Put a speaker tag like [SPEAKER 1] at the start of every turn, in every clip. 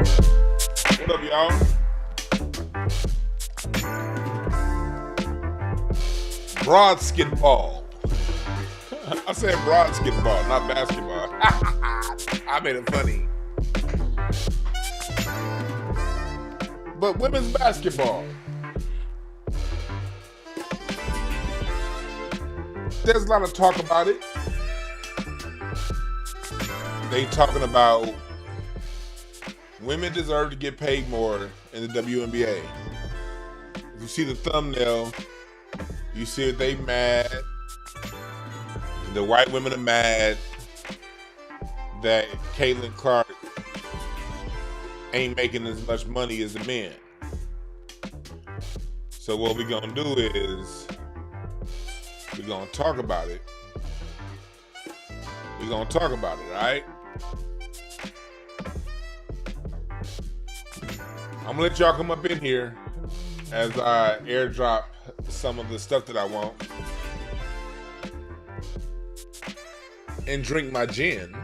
[SPEAKER 1] What up, y'all? Broadsketball. I said broadsketball, not basketball. I made it funny. But women's basketball. There's a lot of talk about it. They talking about women deserve to get paid more in the WNBA. If you see the thumbnail, you see that they mad. The white women are mad that Caitlyn Clark ain't making as much money as the men. So what we're gonna do is we're gonna talk about it. We're gonna talk about it, all right? I'm gonna let y'all come up in here as I airdrop some of the stuff that I want and drink my gin.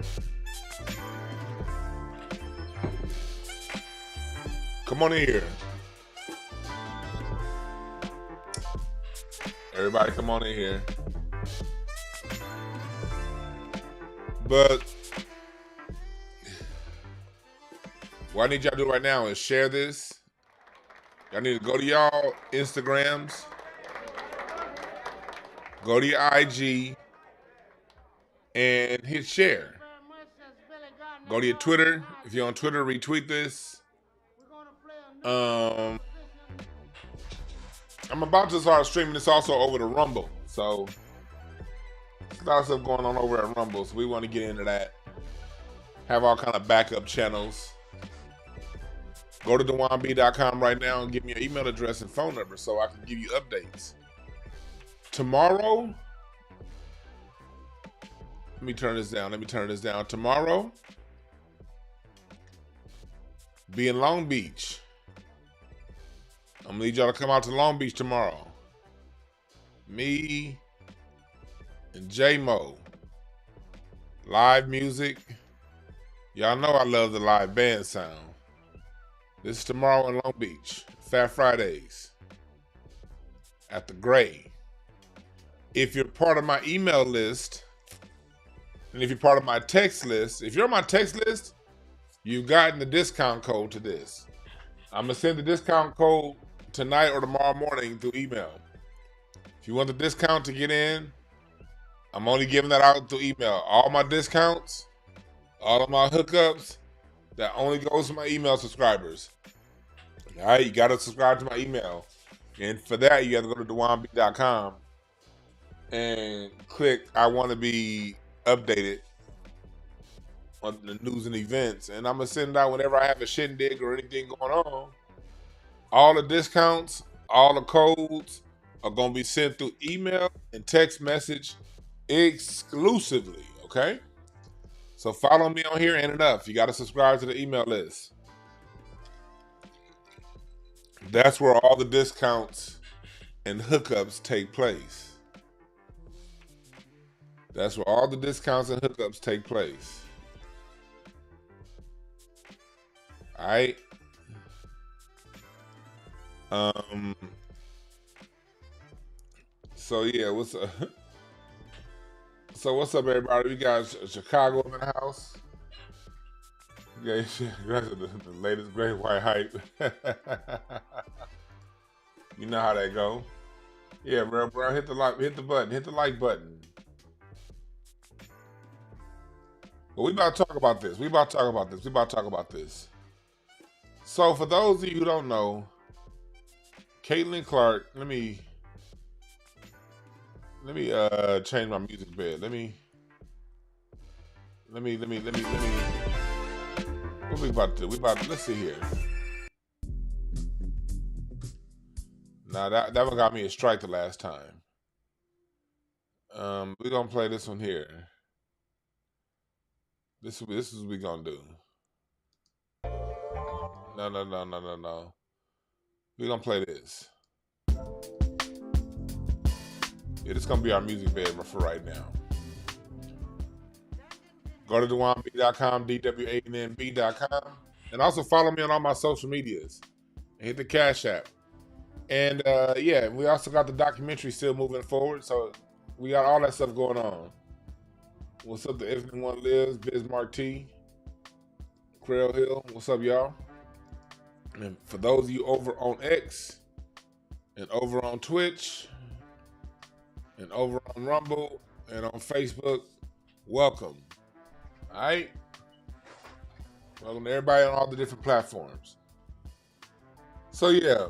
[SPEAKER 1] Come on in here. Everybody come on in here. But what I need y'all to do right now is share this. Y'all need to go to y'all Instagrams, go to your IG, and hit share. Go to your Twitter. If you're on Twitter, retweet this. I'm about to start streaming this also over to Rumble. So there's a lot of stuff going on over at Rumble, so we want to get into that. Have all kind of backup channels. Go to WNBA.com right now and give me your email address and phone number so I can give you updates. Tomorrow, let me turn this down. Tomorrow, be in Long Beach. I'm gonna need y'all to come out to Long Beach tomorrow. Me and J-Mo. Live music. Y'all know I love the live band sound. This is tomorrow in Long Beach. Fat Fridays. At the Gray. If you're part of my email list, and if you're part of my text list, if you're on my text list, you've gotten the discount code to this. I'm gonna send the discount code tonight or tomorrow morning through email. If you want the discount to get in, I'm only giving that out through email. All my discounts, all of my hookups, that only goes to my email subscribers. All right, you gotta subscribe to my email. And for that, you have to go to WNBA.com and click I want to be updated on the news and events. And I'm gonna send it out whenever I have a shindig or anything going on. All the discounts, all the codes are gonna be sent through email and text message exclusively, okay? So follow me on here and enough. You gotta subscribe to the email list. That's where all the discounts and hookups take place. That's where all the discounts and hookups take place. All right. So yeah, what's up? So what's up, everybody? We got Chicago in the house. Yeah, the latest great white hype. You know how that go. Yeah, bro, hit the like button. But we about to talk about this. So for those of you who don't know, Caitlyn Clark, let me change my music bed. Let me. What we about to do? Let's see here. Now that one got me a strike the last time. We're gonna play this one here. This is what we gonna do. No. We're gonna play this. Yeah, this is gonna be our music bed for right now. Go to WNBA.com, DWANB.com. And also follow me on all my social medias. And hit the Cash App. And yeah, we also got the documentary still moving forward. So we got all that stuff going on. What's up to Everyone Lives, Bismarck T, Crail Hill. What's up, y'all? And for those of you over on X and over on Twitch and over on Rumble and on Facebook, welcome. All right? Welcome to everybody on all the different platforms. So, yeah.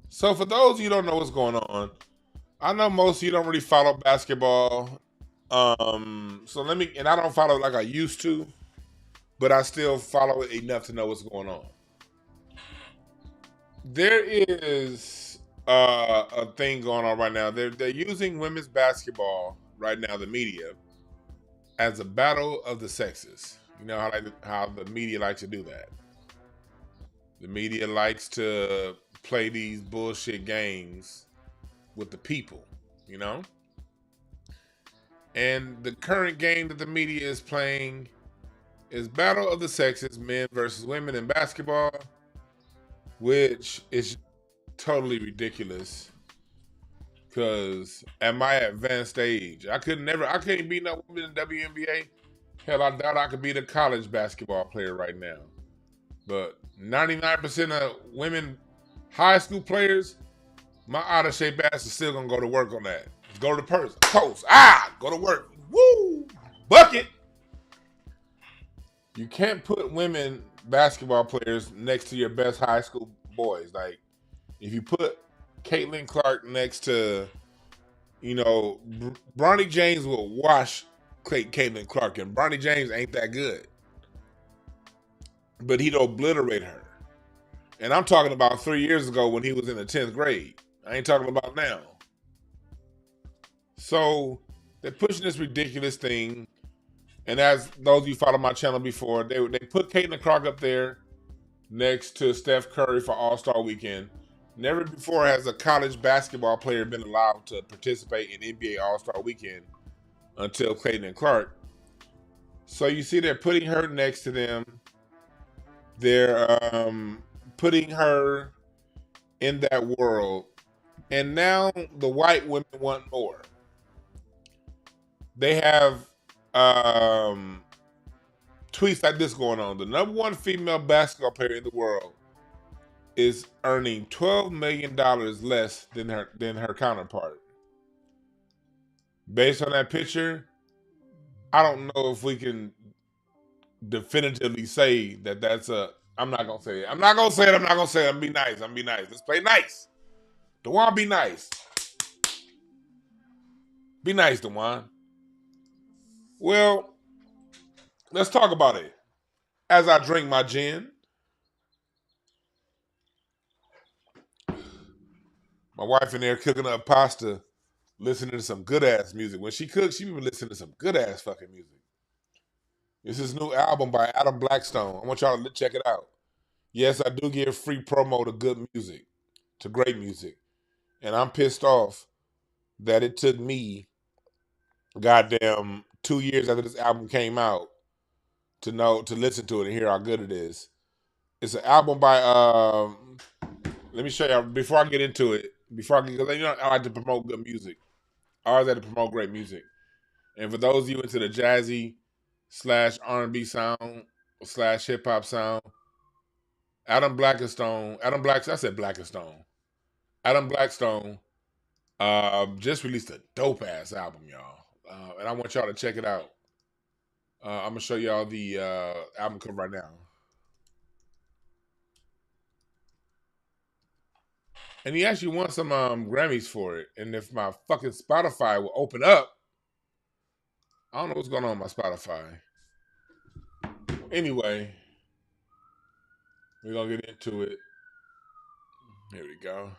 [SPEAKER 1] So, for those of you who don't know what's going on, I know most of you don't really follow basketball. So let me, and I don't follow it like I used to, but I still follow it enough to know what's going on. There is a thing going on right now. They're using women's basketball right now, the media, as a battle of the sexes. You know how the media likes to do that. The media likes to play these bullshit games with the people, you know? And the current game that the media is playing is Battle of the Sexes, men versus women in basketball, which is totally ridiculous. Because at my advanced age, I can't beat no women in WNBA. Hell, I doubt I could beat a college basketball player right now. But 99% of women high school players, my out of shape ass is still gonna go to work on that. Just go to the post. Go to work. Woo! Bucket! You can't put women basketball players next to your best high school boys. Like, if you put Caitlyn Clark next to, you know, Bronny James will wash Caitlyn Clark, and Bronny James ain't that good. But he'd obliterate her. And I'm talking about 3 years ago when he was in the 10th grade. I ain't talking about now. So they're pushing this ridiculous thing. And as those of you follow my channel before, they put Caitlyn Clark up there next to Steph Curry for All-Star Weekend. Never before has a college basketball player been allowed to participate in NBA All-Star Weekend until Caitlyn Clark. So you see they're putting her next to them. They're putting her in that world. And now the white women want more. They have tweets like this going on. The number one female basketball player in the world is earning $12 million less than her counterpart. Based on that picture, I don't know if we can definitively say that that's a. I'm not gonna say it. I'm not gonna say it. I'm gonna be nice. Let's play nice. DeJuan, be nice. Be nice, DeJuan. Well, let's talk about it. As I drink my gin, my wife in there cooking up pasta, listening to some good ass music. When she cooks, she be listening to some good ass fucking music. This is a new album by Adam Blackstone. I want y'all to check it out. Yes, I do give free promo to good music, to great music. And I'm pissed off that it took me goddamn 2 years after this album came out to listen to it and hear how good it is. It's an album by let me show you before I get into it. Because you know I like to promote good music. I always like to promote great music. And for those of you into the jazzy / R&B sound / hip hop sound, Adam Blackstone just released a dope ass album, y'all. And I want y'all to check it out. I'm gonna show y'all the album cover right now. And he actually won some Grammys for it. And if my fucking Spotify will open up, I don't know what's going on with my Spotify. Anyway, we're gonna get into it. Here we go.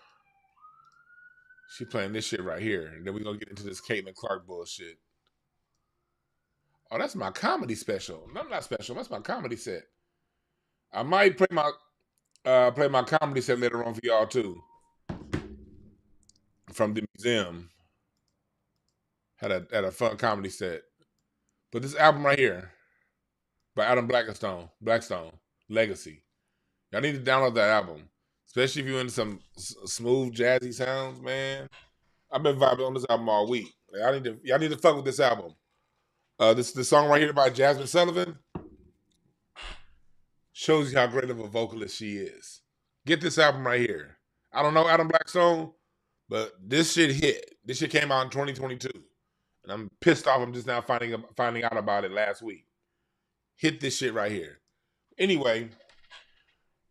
[SPEAKER 1] She playing this shit right here. And then we're gonna get into this Caitlyn Clark bullshit. Oh, that's my comedy special. No, not special. That's my comedy set. I might play my comedy set later on for y'all too. From the museum. Had a fun comedy set. But this album right here. by Adam Blackstone, Legacy. Y'all need to download that album, especially if you're into some smooth jazzy sounds, man. I've been vibing on this album all week. Y'all need to fuck with this album. This song right here by Jasmine Sullivan shows you how great of a vocalist she is. Get this album right here. I don't know Adam Blackstone, but this shit hit. This shit came out in 2022, and I'm pissed off. I'm just now finding out about it last week. Hit this shit right here. Anyway,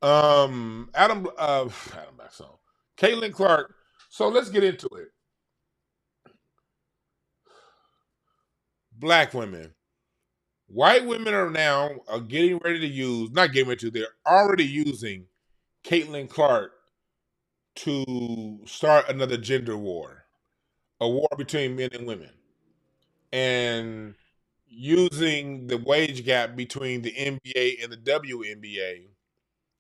[SPEAKER 1] Adam Blackstone, Caitlyn Clark. So let's get into it. Black women. White women are now getting ready to use, not getting ready to, they're already using Caitlyn Clark to start another gender war, a war between men and women, and using the wage gap between the NBA and the WNBA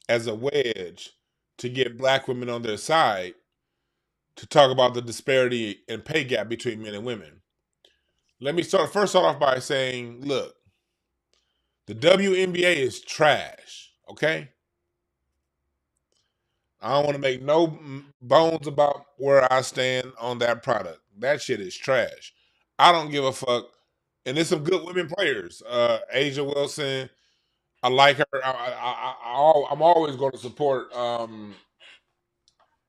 [SPEAKER 1] as a wedge to get black women on their side to talk about the disparity and pay gap between men and women. Let me start off by saying, look, the WNBA is trash, okay? I don't want to make no bones about where I stand on that product. That shit is trash. I don't give a fuck. And there's some good women players. Asia Wilson, I like her. I'm always going to support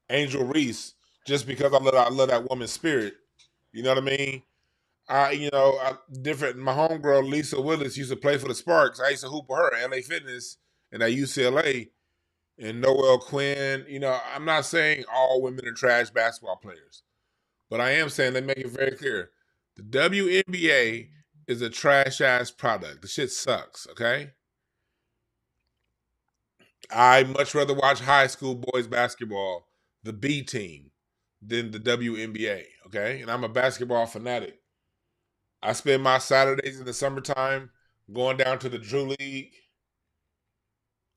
[SPEAKER 1] Angel Reese just because I love that woman's spirit. You know what I mean? Different. My homegirl Lisa Willis used to play for the Sparks. I used to hoop with her at LA Fitness and at UCLA. And Noel Quinn. I'm not saying all women are trash basketball players, but I am saying they make it very clear. The WNBA is a trash ass product. The shit sucks, okay? I much rather watch high school boys basketball, the B team, than the WNBA, okay? And I'm a basketball fanatic. I spend my Saturdays in the summertime going down to the Drew League.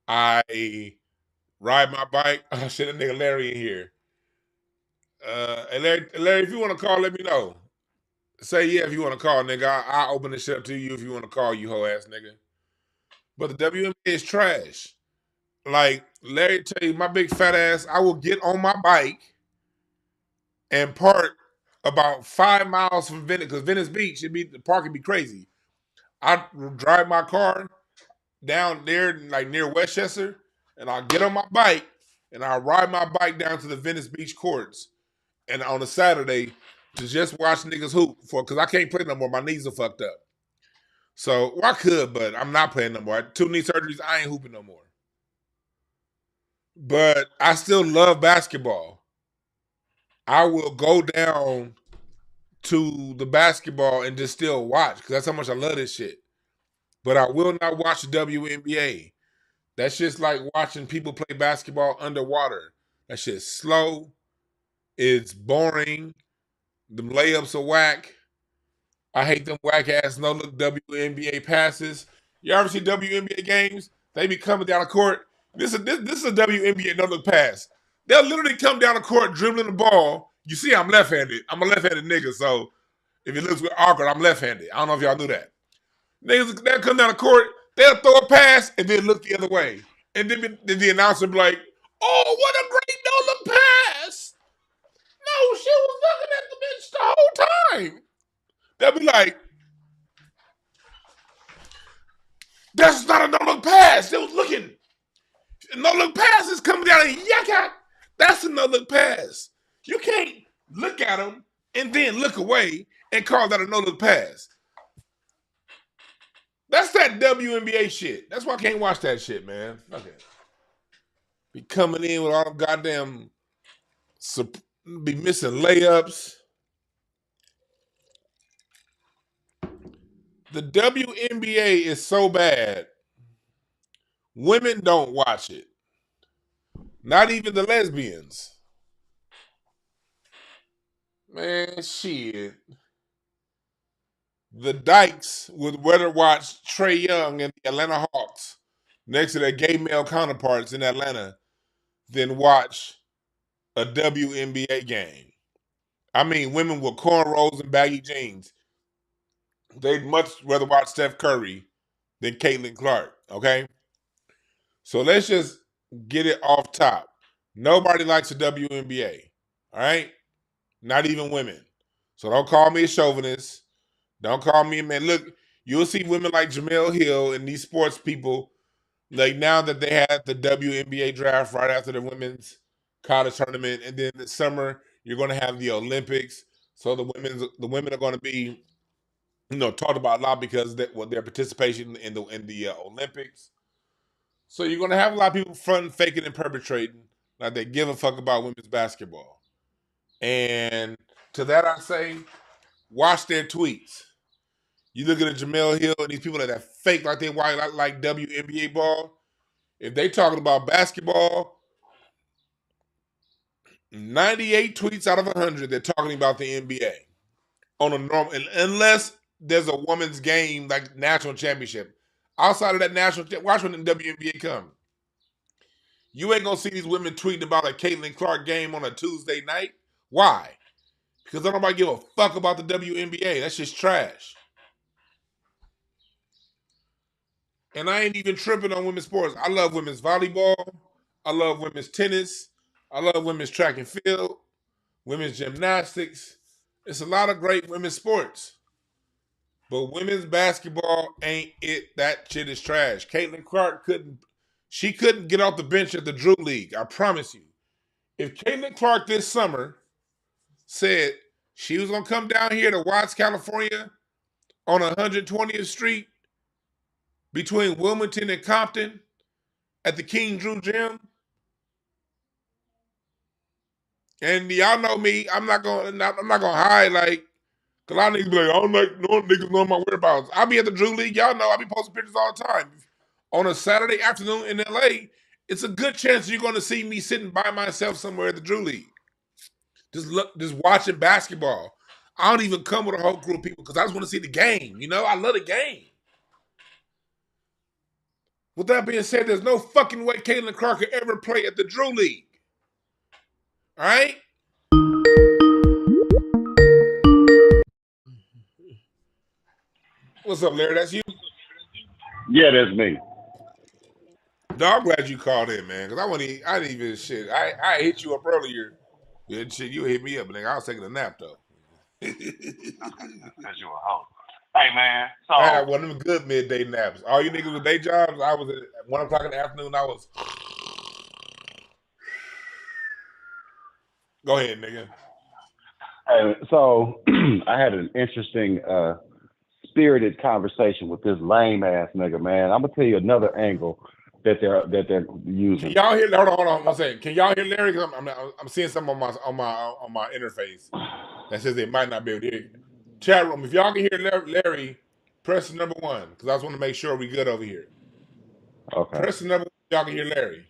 [SPEAKER 1] I ride my bike. Oh shit, that nigga Larry in here. Hey Larry, if you want to call, let me know. Say yeah if you want to call, nigga. I'll open the shit up to you if you want to call, you hoe ass nigga. But the WNBA is trash. Like Larry tell you, my big fat ass, I will get on my bike and park about 5 miles from Venice, because Venice Beach, the park would be crazy. I drive my car down there, like near Westchester, and I'll get on my bike and I'll ride my bike down to the Venice Beach courts, and on a Saturday to just watch niggas hoop because I can't play no more. My knees are fucked up. So I could, but I'm not playing no more. I had 2 knee surgeries. I ain't hooping no more. But I still love basketball. I will go down to the basketball and just still watch because that's how much I love this shit. But I will not watch the WNBA. That shit's like watching people play basketball underwater. That shit's slow. It's boring. The layups are whack. I hate them whack ass no look WNBA passes. You ever see WNBA games? They be coming down the court. This is a WNBA no look pass. They'll literally come down the court dribbling the ball. You see, I'm left-handed. I'm a left-handed nigga, so if it looks awkward, I'm left-handed. I don't know if y'all knew that. Niggas, they'll come down the court, they'll throw a pass, and then look the other way. And then the announcer be like, oh, what a great no-look pass. No, she was looking at the bench the whole time. They'll be like, that's not a no-look pass. They was looking. No-look pass is coming down and yakka. That's a no-look pass. You can't look at them and then look away and call that a no-look pass. That's that WNBA shit. That's why I can't watch that shit, man. Okay. Be coming in with all them goddamn, be missing layups. The WNBA is so bad, women don't watch it. Not even the lesbians. Man, shit. The dykes would rather watch Trae Young and the Atlanta Hawks next to their gay male counterparts in Atlanta than watch a WNBA game. I mean, women with cornrows and baggy jeans. They'd much rather watch Steph Curry than Caitlyn Clark, okay? So let's just get it off top. Nobody likes the WNBA, all right? Not even women. So don't call me a chauvinist. Don't call me a man. Look, you'll see women like Jamel Hill and these sports people, like now that they had the WNBA draft right after the women's college tournament, and then this summer you're going to have the Olympics. So the women are going to be, talked about a lot because their participation in the Olympics. So you're going to have a lot of people fronting, faking, and perpetrating like they give a fuck about women's basketball. And to that I say, watch their tweets. You look at Jamel Hill and these people that fake like they white like WNBA ball. If they talking about basketball, 98 tweets out of 100 they're talking about the NBA on a normal, unless there's a women's game like national championship. Outside of that watch when the WNBA come. You ain't gonna see these women tweeting about a Caitlyn Clark game on a Tuesday night. Why? Because don't nobody give a fuck about the WNBA. That's just trash. And I ain't even tripping on women's sports. I love women's volleyball. I love women's tennis. I love women's track and field, women's gymnastics. It's a lot of great women's sports. But women's basketball ain't it. That shit is trash. Caitlyn Clark couldn't get off the bench at the Drew League. I promise you. If Caitlyn Clark this summer said she was going to come down here to Watts, California on 120th Street between Wilmington and Compton at the King Drew Gym, and y'all know me, I'm not gonna hide like, cause a lot of niggas be like, I don't like no niggas know my whereabouts. I be at the Drew League, y'all know I be posting pictures all the time. On a Saturday afternoon in LA, it's a good chance you're gonna see me sitting by myself somewhere at the Drew League. Just watching basketball. I don't even come with a whole crew of people because I just want to see the game. I love the game. With that being said, there's no fucking way Caitlyn Clark could ever play at the Drew League. All right? What's up, Larry? That's you?
[SPEAKER 2] Yeah, that's me.
[SPEAKER 1] No, I'm glad you called in, man, because I didn't even shit. I hit you up earlier. Shit, you hit me up, nigga. I was taking a nap, though.
[SPEAKER 2] Because you a hoe. Hey, man. So
[SPEAKER 1] I had one of them good midday naps. All you niggas with day jobs, I was at 1 o'clock in the afternoon, I was... Go ahead, nigga.
[SPEAKER 2] So I had an interesting, spirited conversation with this lame ass nigga, man. I'm gonna tell you another angle that they're using.
[SPEAKER 1] Can y'all hear? Hold on. I'm saying, can y'all hear Larry? Cause I'm seeing something on my interface that says they might not be able to hear. Chat room, if y'all can hear Larry, press number 1 because I just want to make sure we good over here.
[SPEAKER 2] Okay.
[SPEAKER 1] Press number 1. Y'all can hear Larry.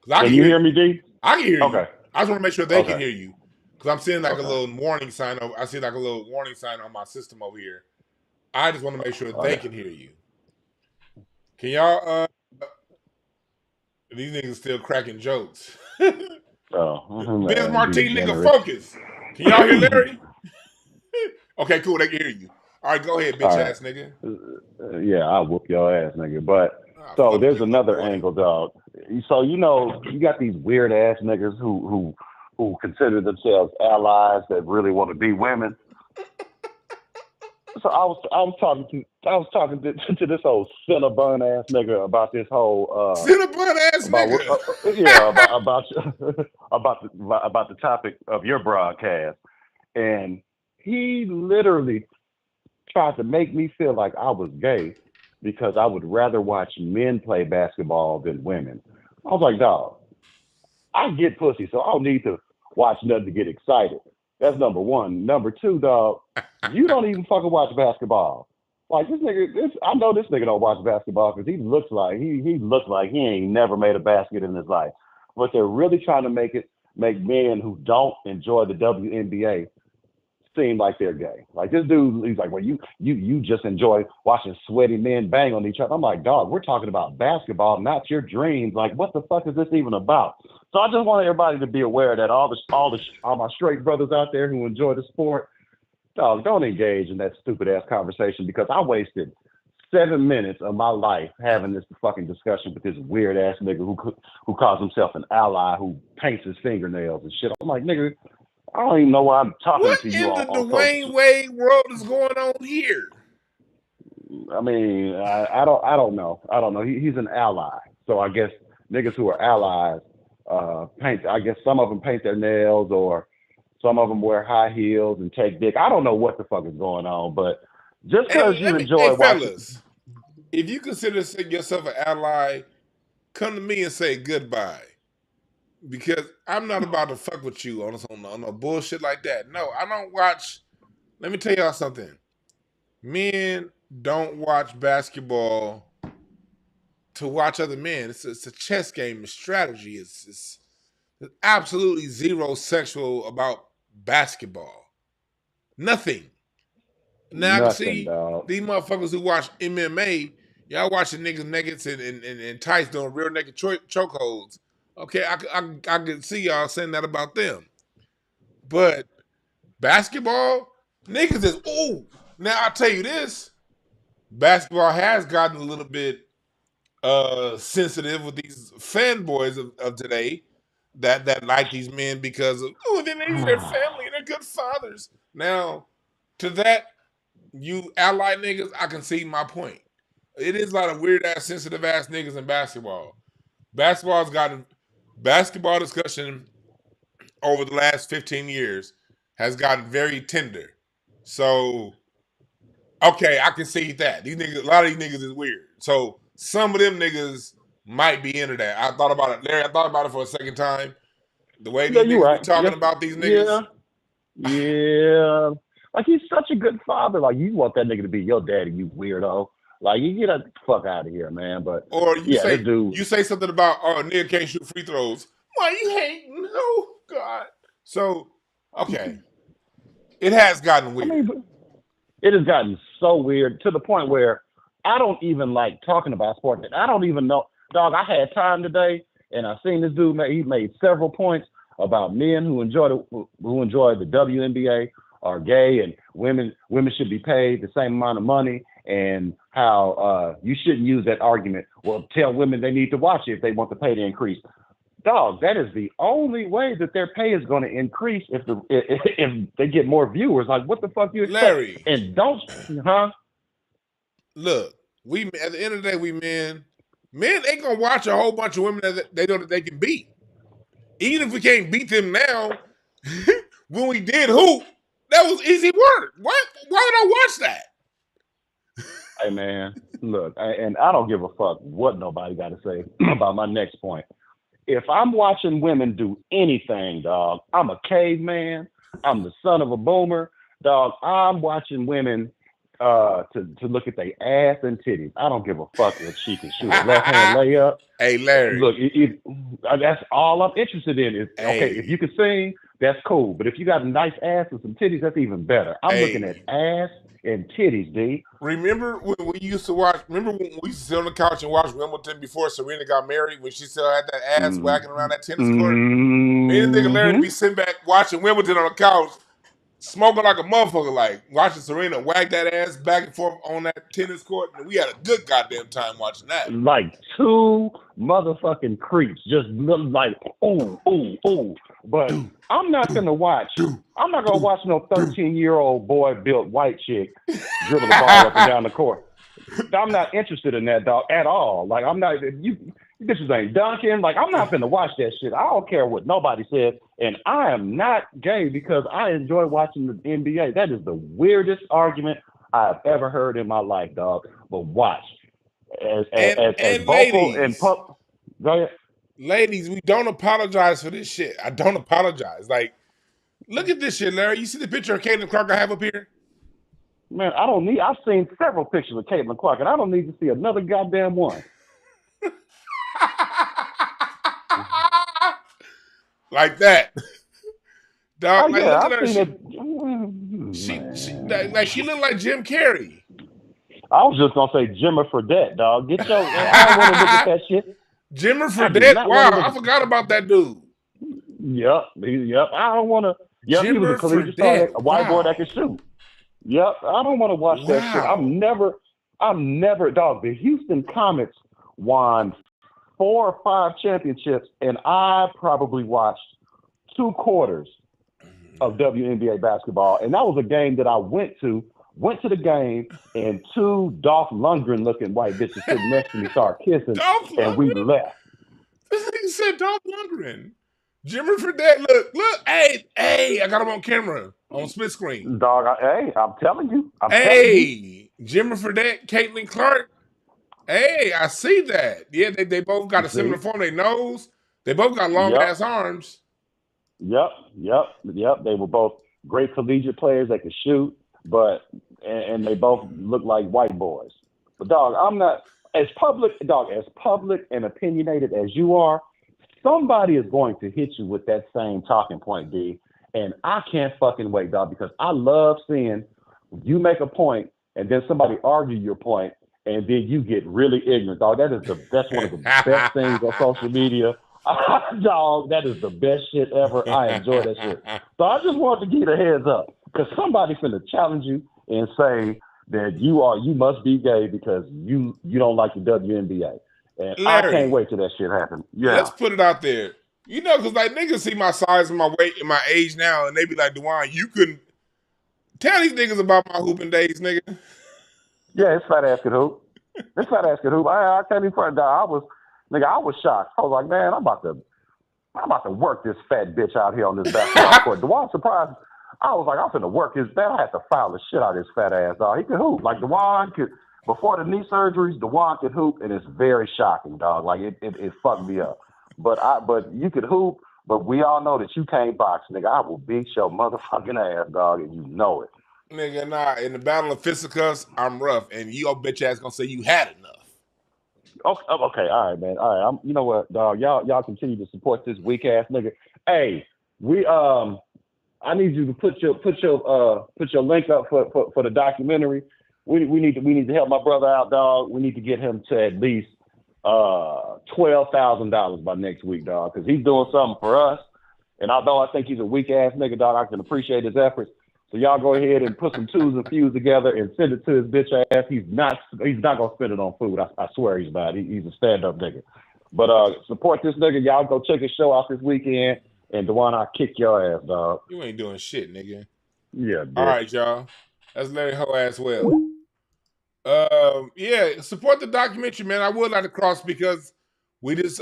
[SPEAKER 2] Can you hear me, D?
[SPEAKER 1] I can hear you.
[SPEAKER 2] Okay.
[SPEAKER 1] I just want to make sure they can hear you because I'm seeing like a little warning sign. I see like a little warning sign on my system over here. I just want to make sure they can hear you. Can y'all? These niggas still cracking jokes. Biz Martin, nigga, focus. Can y'all hear Larry? Okay, cool. They can hear you. All right, go ahead, bitch ass nigga.
[SPEAKER 2] Yeah, I'll whoop your ass, nigga. But so there's another angle, dog. So you got these weird ass niggas who consider themselves allies that really want to be women. So I was talking to this old Cinnabon ass nigga about this whole
[SPEAKER 1] Cinnabon ass nigga.
[SPEAKER 2] About the topic of your broadcast, and he literally tried to make me feel like I was gay because I would rather watch men play basketball than women. I was like, dog, I get pussy, so I don't need to watch nothing to get excited. That's number 1. Number 2, dog, you don't even fucking watch basketball. Like this nigga, I know this nigga don't watch basketball because he looks like he ain't never made a basket in his life. But they're really trying to make men who don't enjoy the WNBA seem like they're gay. Like this dude, he's like, well, you just enjoy watching sweaty men bang on each other. I'm like, dog, we're talking about basketball, not your dreams. Like, what the fuck is this even about? So I just want everybody to be aware that all my straight brothers out there who enjoy the sport, dog, don't engage in that stupid ass conversation because I wasted 7 minutes of my life having this fucking discussion with this weird ass nigga who calls himself an ally who paints his fingernails and shit. I'm like, nigga, I don't even know why I'm talking
[SPEAKER 1] What
[SPEAKER 2] to you
[SPEAKER 1] in the
[SPEAKER 2] on
[SPEAKER 1] Dwayne
[SPEAKER 2] social.
[SPEAKER 1] Wade world is going on here?
[SPEAKER 2] I mean, I don't know. I don't know. He's an ally, so I guess niggas who are allies paint. I guess some of them paint their nails, or some of them wear high heels and take dick. I don't know what the fuck is going on, but just because
[SPEAKER 1] Hey,
[SPEAKER 2] you enjoy
[SPEAKER 1] hey
[SPEAKER 2] watching,
[SPEAKER 1] fellas, if you consider yourself an ally, come to me and say goodbye. Because I'm not about to fuck with you on no bullshit like that. No, I don't watch. Let me tell y'all something. Men don't watch basketball to watch other men. It's a chess game. It's strategy. It's absolutely zero sexual about basketball. Nothing. Now I can
[SPEAKER 2] nothing,
[SPEAKER 1] see
[SPEAKER 2] dog.
[SPEAKER 1] these motherfuckers who watch MMA. Y'all watching niggas naked and tights doing real naked chokeholds. Okay, I can see y'all saying that about them. But basketball, niggas is ooh. Now I tell you this, basketball has gotten a little bit sensitive with these fanboys of today that like these men because of they're their family and they're good fathers. Now, to that, you ally niggas, I can see my point. It is a lot of weird ass sensitive ass niggas in basketball. Basketball's gotten basketball discussion over the last 15 years has gotten very tender. So, okay, I can see that. These niggas, a lot of these niggas is weird. So some of them niggas might be into that. I thought about it, Larry. I thought about it for a second time. The way
[SPEAKER 2] Yeah,
[SPEAKER 1] these
[SPEAKER 2] you're
[SPEAKER 1] niggas be
[SPEAKER 2] right.
[SPEAKER 1] talking
[SPEAKER 2] Yes,
[SPEAKER 1] about these niggas,
[SPEAKER 2] yeah, yeah. Like he's such a good father. Like you want that nigga to be your daddy, you weirdo. Like you get the fuck out of here, man. But
[SPEAKER 1] or
[SPEAKER 2] yeah, this dude.
[SPEAKER 1] you say something about oh nigga can't shoot free throws. Why you hating? Oh God. So okay, it has gotten
[SPEAKER 2] I
[SPEAKER 1] weird.
[SPEAKER 2] mean, it has gotten so weird to the point where I don't even like talking about sports. I don't even know, dog. I had time today, and I seen this dude. He made several points about men who enjoy the WNBA are gay, and women should be paid the same amount of money, and how you shouldn't use that argument. Well, tell women they need to watch it if they want the pay to increase. Dog, that is the only way that their pay is going to increase if they get more viewers. Like, what the fuck do you expect?
[SPEAKER 1] Larry,
[SPEAKER 2] And don't, huh?
[SPEAKER 1] look, we at the end of the day, we men ain't gonna watch a whole bunch of women that they know that they can beat. Even if we can't beat them now, when we did hoop, that was easy work. Why would I watch that?
[SPEAKER 2] Hey man, look, and I don't give a fuck what nobody got to say about my next point. If I'm watching women do anything, dog, I'm a caveman. I'm the son of a boomer, dog. I'm watching women to look at their ass and titties. I don't give a fuck if she can shoot a left hand layup.
[SPEAKER 1] Hey Larry.
[SPEAKER 2] Look, that's all I'm interested in. Is okay, if
[SPEAKER 1] Hey.
[SPEAKER 2] you can sing, that's cool. But if you got a nice ass and some titties, that's even better. I'm looking at
[SPEAKER 1] Hey.
[SPEAKER 2] ass and titties, D.
[SPEAKER 1] Remember when we used to watch? Remember when we used to sit on the couch and watch Wimbledon before Serena got married? When she still had that ass
[SPEAKER 2] Mm.
[SPEAKER 1] wagging around that tennis court. Me and nigga Larry to
[SPEAKER 2] Mm-hmm.
[SPEAKER 1] be sitting back watching Wimbledon on the couch, smoking like a motherfucker, like watching Serena wag that ass back and forth on that tennis court, and we had a good goddamn time watching that.
[SPEAKER 2] Like two motherfucking creeps, just look like ooh, ooh, ooh. But
[SPEAKER 1] Do,
[SPEAKER 2] I'm not
[SPEAKER 1] do,
[SPEAKER 2] gonna watch.
[SPEAKER 1] do,
[SPEAKER 2] I'm not gonna
[SPEAKER 1] do,
[SPEAKER 2] watch no
[SPEAKER 1] do.
[SPEAKER 2] 13-year-old boy built white chick dribble the ball up and down the court. I'm not interested in that, dog, at all. Like I'm not. You bitches ain't dunking. Like I'm not gonna watch that shit. I don't care what nobody says, and I am not gay because I enjoy watching the NBA. That is the weirdest argument I've ever heard in my life, dog. But watch as
[SPEAKER 1] And
[SPEAKER 2] vocal and
[SPEAKER 1] ladies,
[SPEAKER 2] pump. Go ahead.
[SPEAKER 1] ladies, we don't apologize for this shit. I don't apologize. Like, look at this shit, Larry. You see the picture of Caitlyn Clark I have up here?
[SPEAKER 2] Man, I don't need. I've seen several pictures of Caitlyn Clark, and I don't need to see another goddamn one.
[SPEAKER 1] Like that.
[SPEAKER 2] Oh
[SPEAKER 1] Dog, like
[SPEAKER 2] yeah,
[SPEAKER 1] look at
[SPEAKER 2] I've
[SPEAKER 1] her.
[SPEAKER 2] seen it.
[SPEAKER 1] She
[SPEAKER 2] Man.
[SPEAKER 1] like she looked like Jim Carrey.
[SPEAKER 2] I was just gonna say Jimmer Fredette, dog. Get your. I don't want to look at that shit.
[SPEAKER 1] Jimmer
[SPEAKER 2] I do
[SPEAKER 1] Fredette.
[SPEAKER 2] not want to
[SPEAKER 1] Wow,
[SPEAKER 2] look
[SPEAKER 1] I
[SPEAKER 2] at.
[SPEAKER 1] forgot about that dude.
[SPEAKER 2] Yep, yep. I don't want to. Yep, he was a
[SPEAKER 1] Jimmer
[SPEAKER 2] collegiate star,
[SPEAKER 1] Fredette.
[SPEAKER 2] a white boy that
[SPEAKER 1] Wow.
[SPEAKER 2] could shoot. Yep, I don't want to watch that shit. I'm
[SPEAKER 1] Wow.
[SPEAKER 2] never. I'm never, dog. The Houston Comets won 4 or 5 championships, and I probably watched 2 quarters of WNBA basketball, and that was a game that I went to the game, and 2 Dolph Lundgren looking white bitches sitting next to me started kissing,
[SPEAKER 1] Dolph
[SPEAKER 2] and we
[SPEAKER 1] Lundgren?
[SPEAKER 2] left.
[SPEAKER 1] This nigga said Dolph Lundgren. Jimmy Fredette, look, hey, I got him on camera, on split screen.
[SPEAKER 2] Dog, hey, I'm telling you.
[SPEAKER 1] Hey, Jimmy Fredette, Caitlyn Clark. Hey, I see that. Yeah, they both got a similar form. They nose. They both got long ass arms.
[SPEAKER 2] Yep. They were both great collegiate players. They could shoot, and they both look like white boys. But dog, I'm not as public and opinionated as you are. Somebody is going to hit you with that same talking point, D. And I can't fucking wait, dog, because I love seeing you make a point and then somebody argue your point and then you get really ignorant, dog. That's one of the best things on social media. Dog, that is the best shit ever. I enjoy that shit. So I just wanted to give you a heads up because somebody's finna challenge you and say that you must be gay because you don't like the WNBA. And Larry, I can't wait till that shit happens. Yeah.
[SPEAKER 1] Let's put it out there. You know, because like niggas see my size and my weight and my age now, and they be like, Dewan, you couldn't tell these niggas about my hooping days, nigga.
[SPEAKER 2] Yeah, it's fat ass could hoop. I can't even front. I was shocked. I was like, man, I'm about to work this fat bitch out here on this basketball court. Dewan surprised. I was like, I'm finna work his bed. I had to foul the shit out of his fat ass, dog. He could hoop. Like Dewan could. Before the knee surgeries, Dewan could hoop, and it's very shocking, dog. Like it fucked me up. But you could hoop, but we all know that you can't box, nigga. I will beat your motherfucking ass, dog, and you know it.
[SPEAKER 1] Nigga, nah, in the battle of fisticuffs, I'm rough, and your bitch ass gonna say you had enough.
[SPEAKER 2] Okay, all right, man. All right, you know what, dog? Y'all continue to support this weak ass nigga. Hey, I need you to put your link up for the documentary. We need to help my brother out, dog. We need to get him to at least $12,000 by next week, dog, because he's doing something for us. And although I think he's a weak ass nigga, dog, I can appreciate his efforts. So y'all go ahead and put some twos and fews together and send it to his bitch ass. He's not gonna spend it on food. I swear he's not. He's a stand up nigga. But support this nigga. Y'all go check his show out this weekend. And Dewan, I'll kick your ass, dog.
[SPEAKER 1] You ain't doing shit, nigga.
[SPEAKER 2] Yeah, bitch.
[SPEAKER 1] All right, y'all. That's Larry Ho ass well. Yeah, support the documentary, man. I would like to cross because we just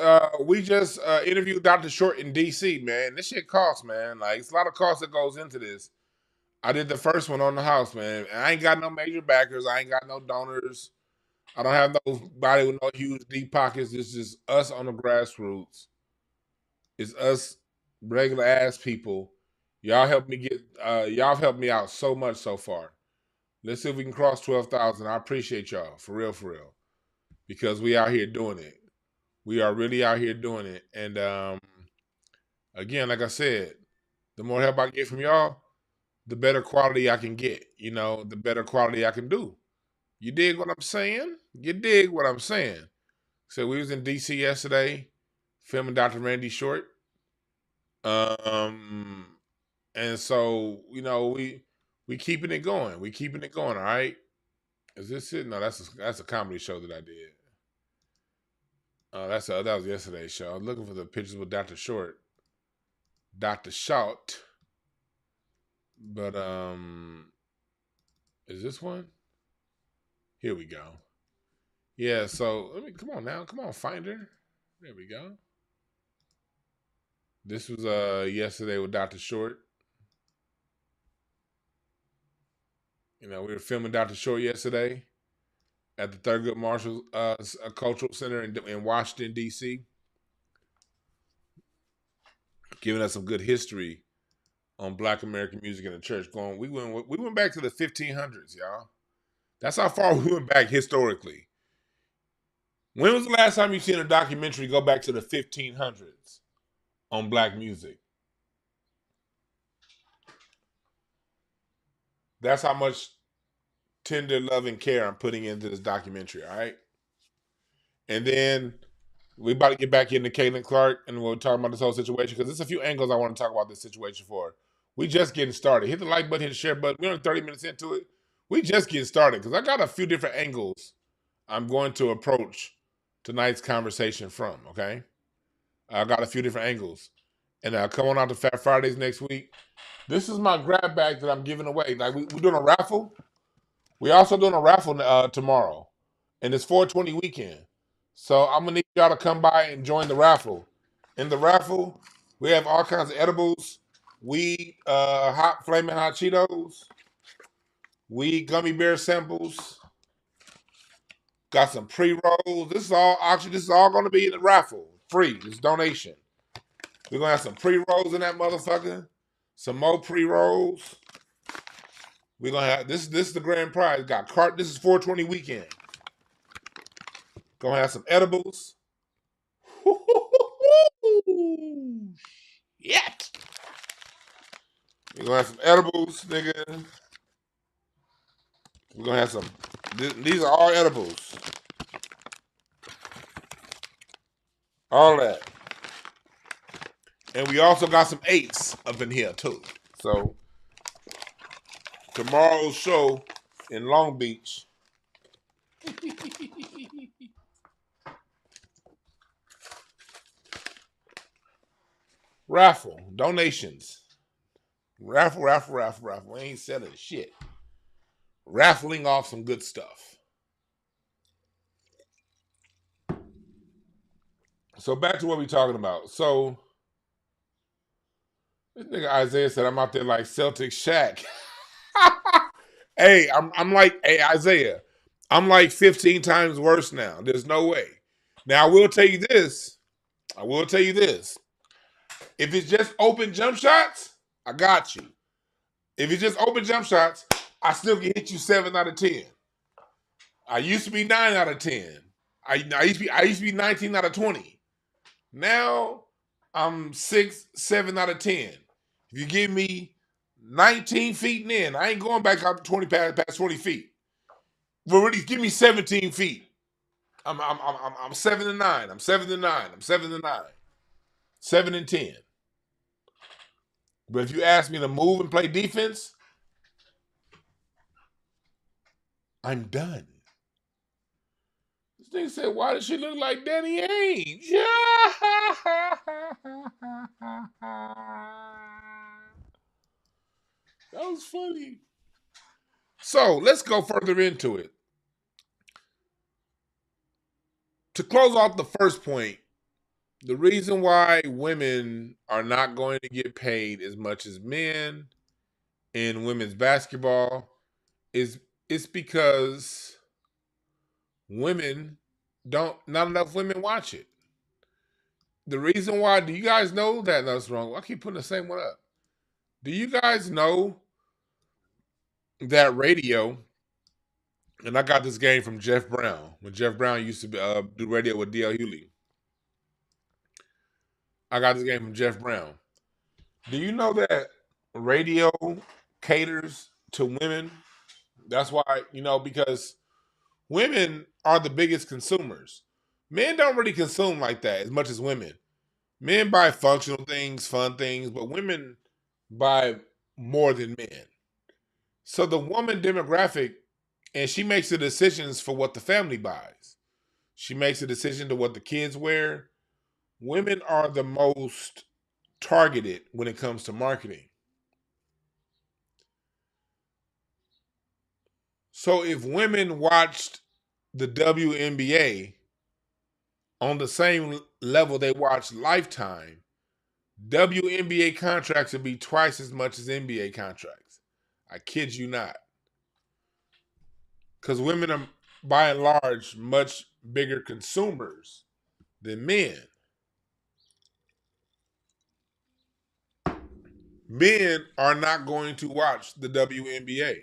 [SPEAKER 1] interviewed Dr. Short in DC, man. This shit costs, man. Like it's a lot of cost that goes into this. I did the first one on the house, man. And I ain't got no major backers. I ain't got no donors. I don't have nobody with no huge deep pockets. It's just us on the grassroots. It's us regular ass people. Y'all helped me out so much so far. Let's see if we can cross 12,000. I appreciate y'all, for real, because we out here doing it. We are really out here doing it. And again, like I said, the more help I get from y'all, the better quality I can get. You know, the better quality I can do. You dig what I'm saying? So we was in DC yesterday, filming Dr. Randy Short. And so, you know, we keeping it going. All right. Is this it? No, that's a comedy show that I did. That was yesterday's show. I'm looking for the pictures with Dr. Short. Dr. Short. But is this one? Here we go. Yeah, so come on, find her. There we go. This was yesterday with Dr. Short. You know, we were filming Dr. Short yesterday at the Thurgood Marshall Cultural Center in Washington, D.C., giving us some good history on Black American music in the church. We went back to the 1500s, y'all. That's how far we went back historically. When was the last time you seen a documentary go back to the 1500s on Black music? That's how much tender love and care I'm putting into this documentary, all right? And then we about to get back into Caitlyn Clark, and we'll talk about this whole situation, because there's a few angles I want to talk about this situation for. We just getting started. Hit the like button, hit the share button. We're only 30 minutes into it. We just getting started because I got a few different angles I'm going to approach tonight's conversation from. Okay, I got a few different angles, and I'll come on out to Fat Fridays next week. This is my grab bag that I'm giving away. Like we're doing a raffle. We also doing a raffle tomorrow, and it's 420 weekend. So I'm gonna need y'all to come by and join the raffle. In the raffle, we have all kinds of edibles, weed, hot flaming hot Cheetos, weed gummy bear samples. Got some pre-rolls. This is all gonna be in the raffle. Free. It's donation. We're gonna have some pre-rolls in that motherfucker. Some more pre-rolls. We're gonna have this is the grand prize. This is 420 weekend. Gonna have some edibles. Yet. We're gonna have some edibles, nigga. We're gonna have some. These are all edibles. All that. And we also got some eights up in here too. So tomorrow's show in Long Beach. Raffle. Donations. Raffle. We ain't selling shit. Raffling off some good stuff. So back to what we talking about. So this nigga Isaiah said I'm out there like Celtic Shaq. Hey, I'm like, hey Isaiah, I'm like 15 times worse now. There's no way. Now I will tell you this. If it's just open jump shots, I got you. If it's just open jump shots, I still can hit you 7 out of 10. I used to be 9 out of 10. I used to be 19 out of 20. Now I'm 6, 7 out of 10. If you give me 19 feet and in, I ain't going back out to 20 past 20 feet. Well, really, give me 17 feet. I'm 7 and 9. I'm 7 and 9. I'm 7 and 9. 7 and 10. But if you ask me to move and play defense, I'm done. This thing said, why does she look like Danny Ainge? That was funny. So let's go further into it. To close off the first point, the reason why women are not going to get paid as much as men in women's basketball is it's because not enough women watch it. The reason why, do you guys know that? That's wrong. I keep putting the same one up. Do you guys know that radio? And I got this game from Jeff Brown when Jeff Brown used to do radio with D.L. Hewley. I got this game from Jeff Brown. Do you know that radio caters to women? That's why, because women are the biggest consumers. Men don't really consume like that as much as women. Men buy functional things, fun things, but women buy more than men. So the woman demographic, and she makes the decisions for what the family buys. She makes a decision to what the kids wear. Women are the most targeted when it comes to marketing. So if women watched the WNBA on the same level they watch Lifetime, WNBA contracts would be twice as much as NBA contracts. I kid you not. Because women are, by and large, much bigger consumers than men. Men are not going to watch the WNBA.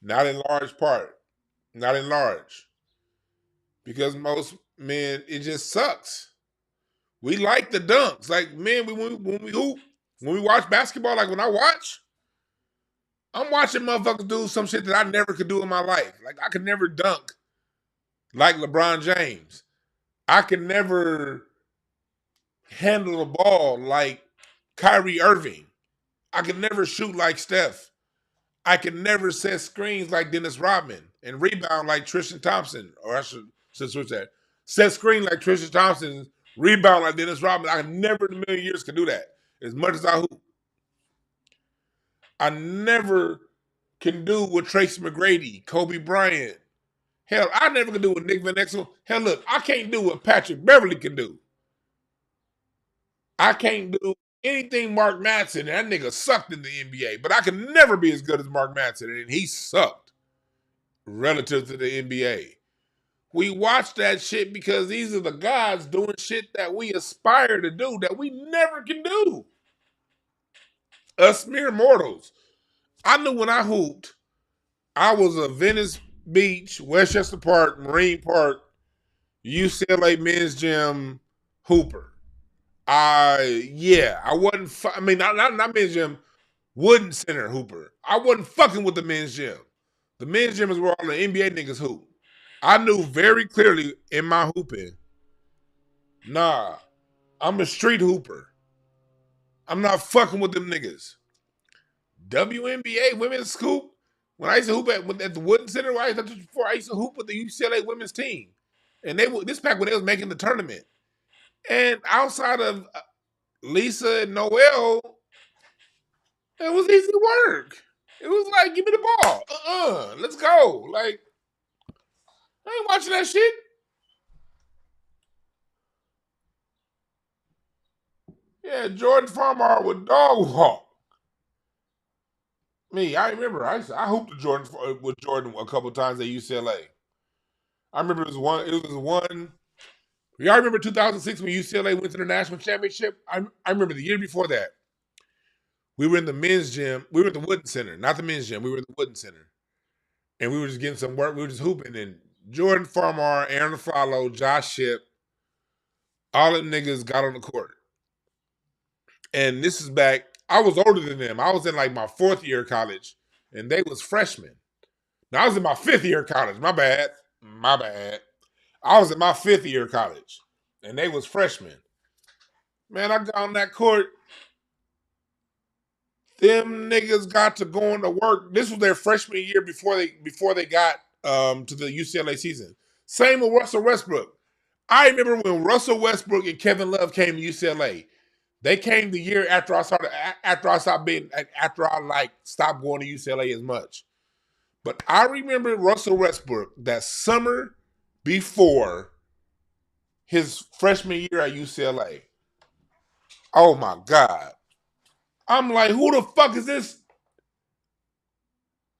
[SPEAKER 1] Not in large part. Not in large. Because most men, it just sucks. We like the dunks. Like, men, when we hoop, when we watch basketball, like when I watch, I'm watching motherfuckers do some shit that I never could do in my life. Like, I could never dunk like LeBron James. I could never handle the ball like Kyrie Irving. I could never shoot like Steph. I can never set screens like Dennis Rodman and rebound like Tristan Thompson. Or I should switch that. Set screen like Tristan Thompson, rebound like Dennis Rodman. I never in a million years can do that. As much as I hoop. I never can do what Tracy McGrady, Kobe Bryant. Hell, I never can do what Nick Van Exel. Hell, look, I can't do what Patrick Beverly can do. I can't do anything Mark Madsen. That nigga sucked in the NBA, but I can never be as good as Mark Madsen, and he sucked relative to the NBA. We watch that shit because these are the guys doing shit that we aspire to do that we never can do. Us mere mortals. I knew when I hooped, I was a Venice Beach, Westchester Park, Marine Park, UCLA men's gym hooper. I wasn't. Not men's gym, Wooden Center hooper. I wasn't fucking with the men's gym. The men's gym is where all the NBA niggas hoop. I knew very clearly in my hooping, nah, I'm a street hooper. I'm not fucking with them niggas. WNBA women's hoop. When I used to hoop at the Wooden Center, I used to hoop with the UCLA women's team, and this back when they was making the tournament. And outside of Lisa and Noel, it was easy work. It was like, give me the ball. Let's go. Like, I ain't watching that shit. Yeah, Jordan Farmar with dog walk. Me, I remember. I hooped with Jordan a couple times at UCLA. I remember it was one. Y'all remember 2006 when UCLA went to the national championship? I remember the year before that. We were in the men's gym. We were at the Wooden Center, not the men's gym. We were at the Wooden Center. And we were just getting some work. We were just hooping. And Jordan Farmar, Aaron Aflalo, Josh Shipp, all them niggas got on the court. And this is back, I was older than them. I was in like my 4th year of college, and they was freshmen. Now, I was in my 5th year of college. My bad. I was in my 5th year of college, and they was freshmen. Man, I got on that court. Them niggas got to going to work. This was their freshman year before they got to the UCLA season. Same with Russell Westbrook. I remember when Russell Westbrook and Kevin Love came to UCLA. They came the year after I stopped going to UCLA as much. But I remember Russell Westbrook that summer before his freshman year at UCLA. Oh my God. I'm like, who the fuck is this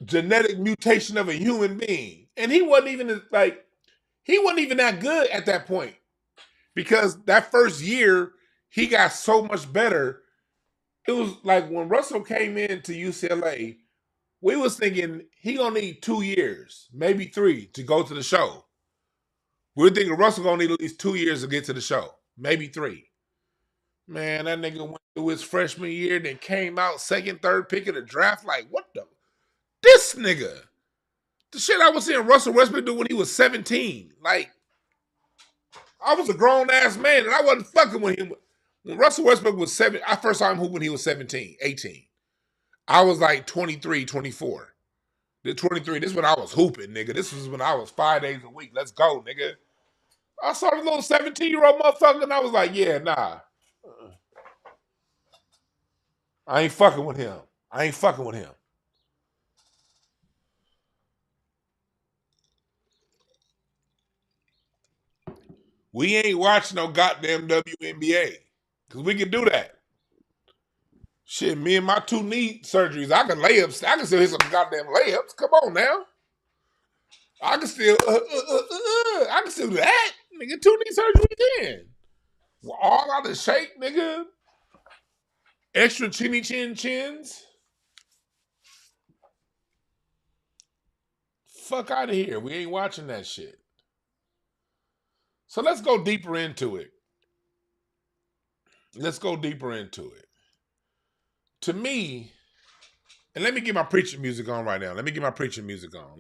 [SPEAKER 1] genetic mutation of a human being? And he wasn't even that good at that point. Because that first year, he got so much better. It was like when Russell came into UCLA, we was thinking he gonna need 2 years, maybe 3 to go to the show. We were thinking Russell gonna need at least 2 years to get to the show, maybe 3. Man, that nigga went through his freshman year, then came out 2nd, 3rd pick of the draft. Like, what the? This nigga. The shit I was seeing Russell Westbrook do when he was 17. Like, I was a grown-ass man, and I wasn't fucking with him. When Russell Westbrook was 7, I first saw him hoop when he was 17, 18. I was like 23, 24. The 23, this is when I was hooping, nigga. This was when I was 5 days a week. Let's go, nigga. I saw the little 17-year-old motherfucker, and I was like, yeah, nah. I ain't fucking with him. We ain't watching no goddamn WNBA. Because we can do that. Shit, me and my 2 knee surgeries, I can layups. I can still hit some goddamn layups. Come on now. I can still do that. Nigga, 2 knee surgeries in. All out of shape, nigga. Extra chinny chins. Fuck out of here. We ain't watching that shit. So let's go deeper into it. To me, and let me get my preaching music on right now. Let me get my preaching music on.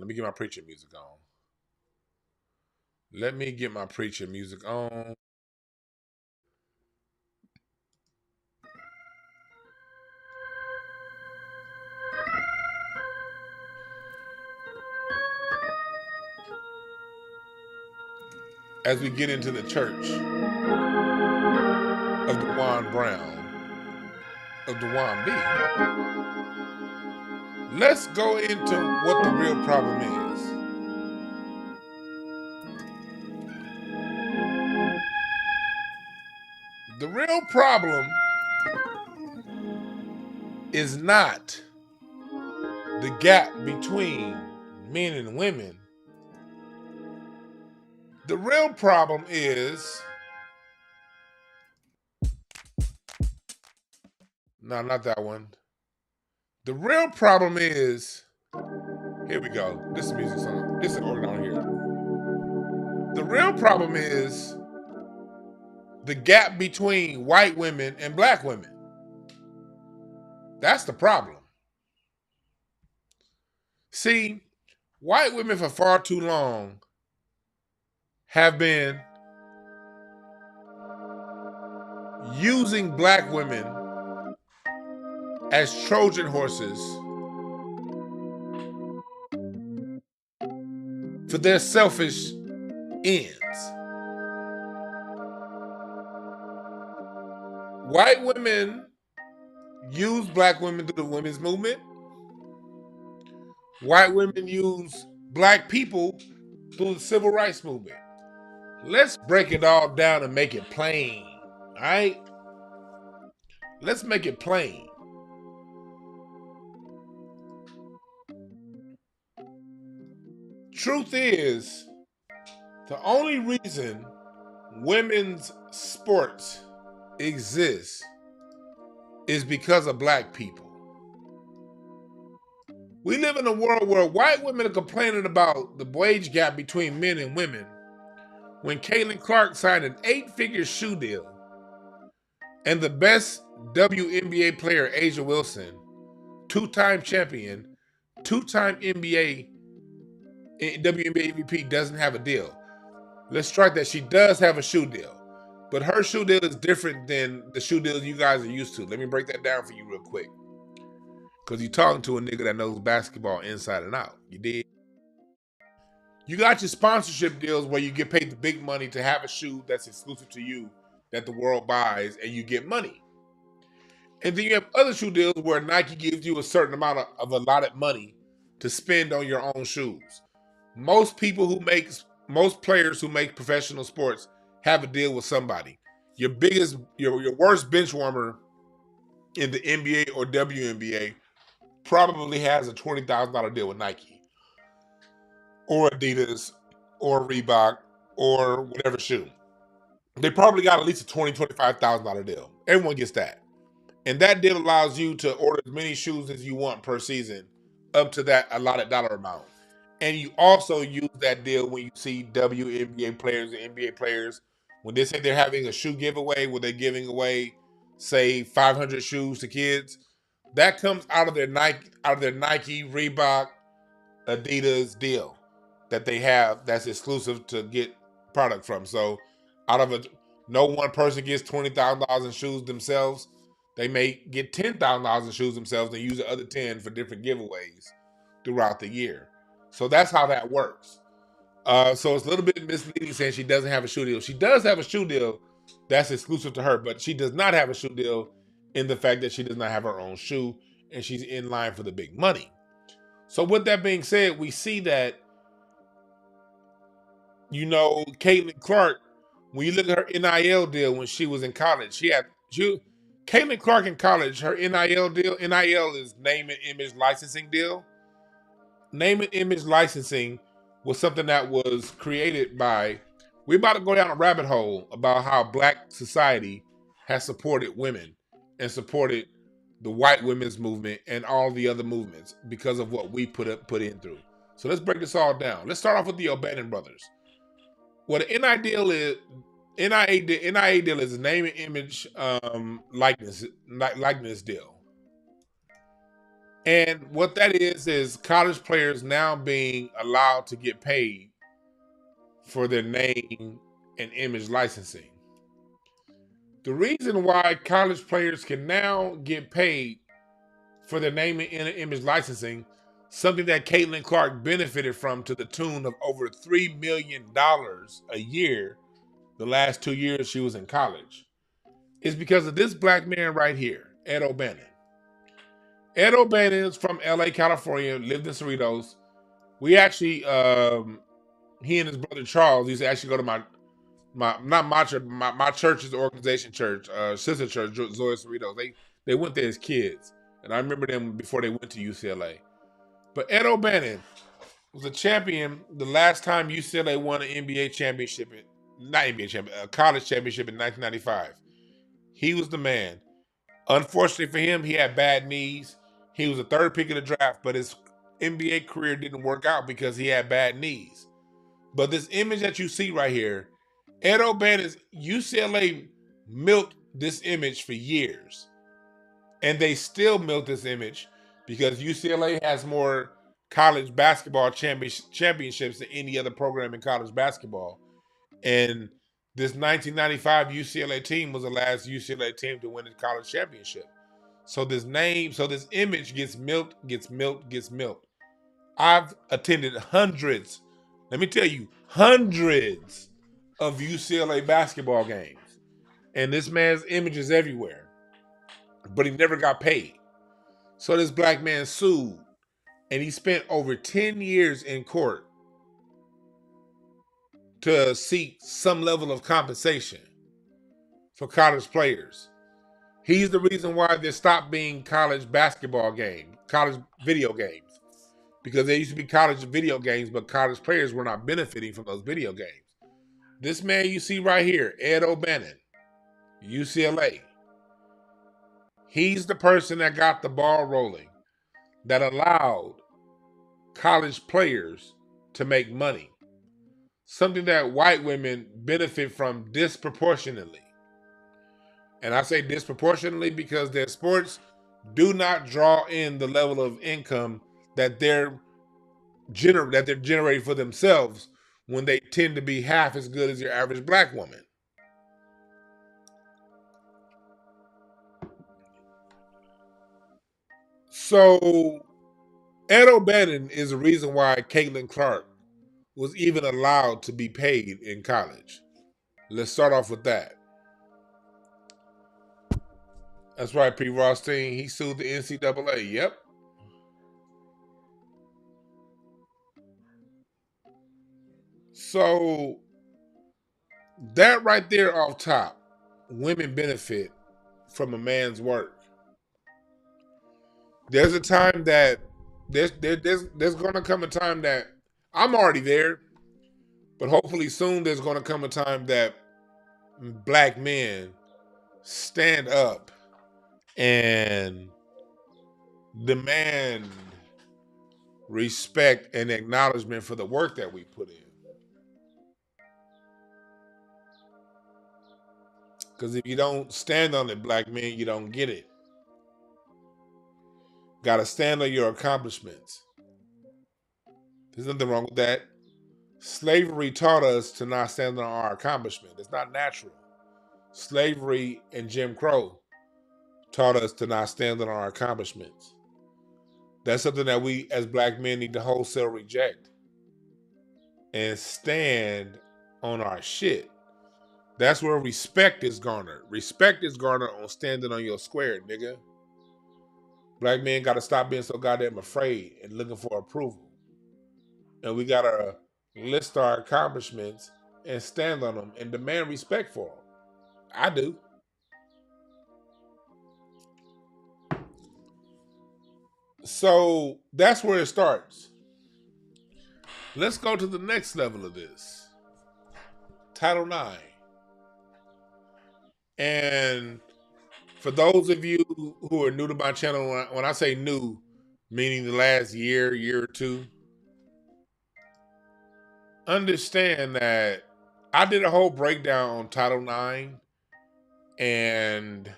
[SPEAKER 1] as we get into the church of DeJuan Brown, of DeJuan B. Let's go into what the real problem is. The real problem is not the gap between men and women. The real problem is, no, not that one. The real problem is, here we go. This is a music song. This is organ on here. The real problem is the gap between white women and black women. That's the problem. See, white women for far too long have been using black women as Trojan horses for their selfish ends. White women use black women through the women's movement. White women use black people through the civil rights movement. Let's break it all down and make it plain, all right? Let's make it plain. Truth is, the only reason women's sports exist is because of black people. We live in a world where white women are complaining about the wage gap between men and women when Caitlyn Clark signed an 8-figure shoe deal and the best WNBA player, A'ja Wilson, 2-time champion, 2-time WNBA MVP, doesn't have a deal. Let's strike that. She does have a shoe deal, but her shoe deal is different than the shoe deals you guys are used to. Let me break that down for you real quick, because you're talking to a nigga that knows basketball inside and out. You did. You got your sponsorship deals where you get paid the big money to have a shoe that's exclusive to you that the world buys, and you get money. And then you have other shoe deals where Nike gives you a certain amount of allotted money to spend on your own shoes. Most players who make professional sports have a deal with somebody. Your worst bench warmer in the NBA or WNBA probably has a $20,000 deal with Nike or Adidas or Reebok or whatever shoe. They probably got at least a $20,000, $25,000 deal. Everyone gets that. And that deal allows you to order as many shoes as you want per season up to that allotted dollar amount. And you also use that deal when you see WNBA players and NBA players, when they say they're having a shoe giveaway where they're giving away, say, 500 shoes to kids. That comes out of their Nike, Reebok, Adidas deal that they have that's exclusive to get product from. So no one person gets $20,000 in shoes themselves. They may get $10,000 in shoes themselves and use the other 10 for different giveaways throughout the year. So that's how that works. So it's a little bit misleading saying she doesn't have a shoe deal. She does have a shoe deal that's exclusive to her, but she does not have a shoe deal in the fact that she does not have her own shoe and she's in line for the big money. So with that being said, we see that, Caitlyn Clark, when you look at her NIL deal when she was in college, Caitlyn Clark in college, her NIL deal, NIL is name and image licensing deal. Name and image licensing was something that was created by, we're about to go down a rabbit hole about how black society has supported women and supported the white women's movement and all the other movements because of what we put in through. So let's break this all down. Let's start off with the O'Bannon brothers. What an NIA deal is a name and image likeness deal. And what that is college players now being allowed to get paid for their name and image licensing. The reason why college players can now get paid for their name and image licensing, something that Caitlyn Clark benefited from to the tune of over $3 million a year the last 2 years she was in college, is because of this black man right here, Ed O'Bannon. Ed O'Bannon is from LA, California, lived in Cerritos. We actually, he and his brother Charles used to actually go to my church's organization church, sister church, Zoe Cerritos. They went there as kids, and I remember them before they went to UCLA. But Ed O'Bannon was a champion the last time UCLA won an NBA championship, not NBA championship, a college championship in 1995. He was the man. Unfortunately for him, he had bad knees. He was a third pick of the draft, but his NBA career didn't work out because he had bad knees. But this image that you see right here, Ed O'Bannon's UCLA milked this image for years. And they still milk this image because UCLA has more college basketball championships than any other program in college basketball. And this 1995 UCLA team was the last UCLA team to win a college championship. So this image gets milked. I've attended hundreds, let me tell you, hundreds of UCLA basketball games. And this man's image is everywhere. But he never got paid. So this black man sued, and he spent over 10 years in court to seek some level of compensation for college players. He's the reason why there stopped being college video games, because there used to be college video games, but college players were not benefiting from those video games. This man you see right here, Ed O'Bannon, UCLA, he's the person that got the ball rolling, that allowed college players to make money, something that white women benefit from disproportionately. And I say disproportionately because their sports do not draw in the level of income that they're generating for themselves, when they tend to be half as good as your average black woman. So Ed O'Bannon is the reason why Caitlyn Clark was even allowed to be paid in college. Let's start off with that. That's right, P. Rothstein. He sued the NCAA. Yep. So that right there off top, women benefit from a man's work. There's a time that there's going to come a time that I'm already there, but hopefully soon there's going to come a time that black men stand up and demand respect and acknowledgement for the work that we put in. Because if you don't stand on it, black men, you don't get it. Got to stand on your accomplishments. There's nothing wrong with that. Slavery taught us to not stand on our accomplishment. It's not natural. Slavery and Jim Crow taught us to not stand on our accomplishments. That's something that we as black men need to wholesale reject and stand on our shit. That's where respect is garnered. Respect is garnered on standing on your square, nigga. Black men got to stop being so goddamn afraid and looking for approval. And we got to list our accomplishments and stand on them and demand respect for them. I do. So that's where it starts. Let's go to the next level of this. Title IX. And for those of you who are new to my channel, when I say new, meaning the last year or two, understand that I did a whole breakdown on Title IX, and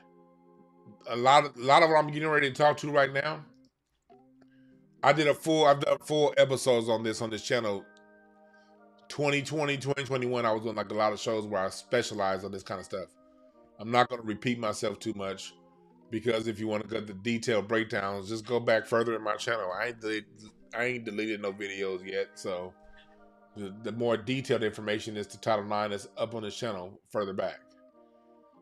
[SPEAKER 1] a lot of what I'm getting ready to talk to right now, I've done full episodes on this channel. 2020, 2021, I was doing like a lot of shows where I specialized on this kind of stuff. I'm not going to repeat myself too much, because if you want to get the detailed breakdowns, just go back further in my channel. I ain't deleted no videos yet, so the more detailed information is to Title IX that's up on the channel further back.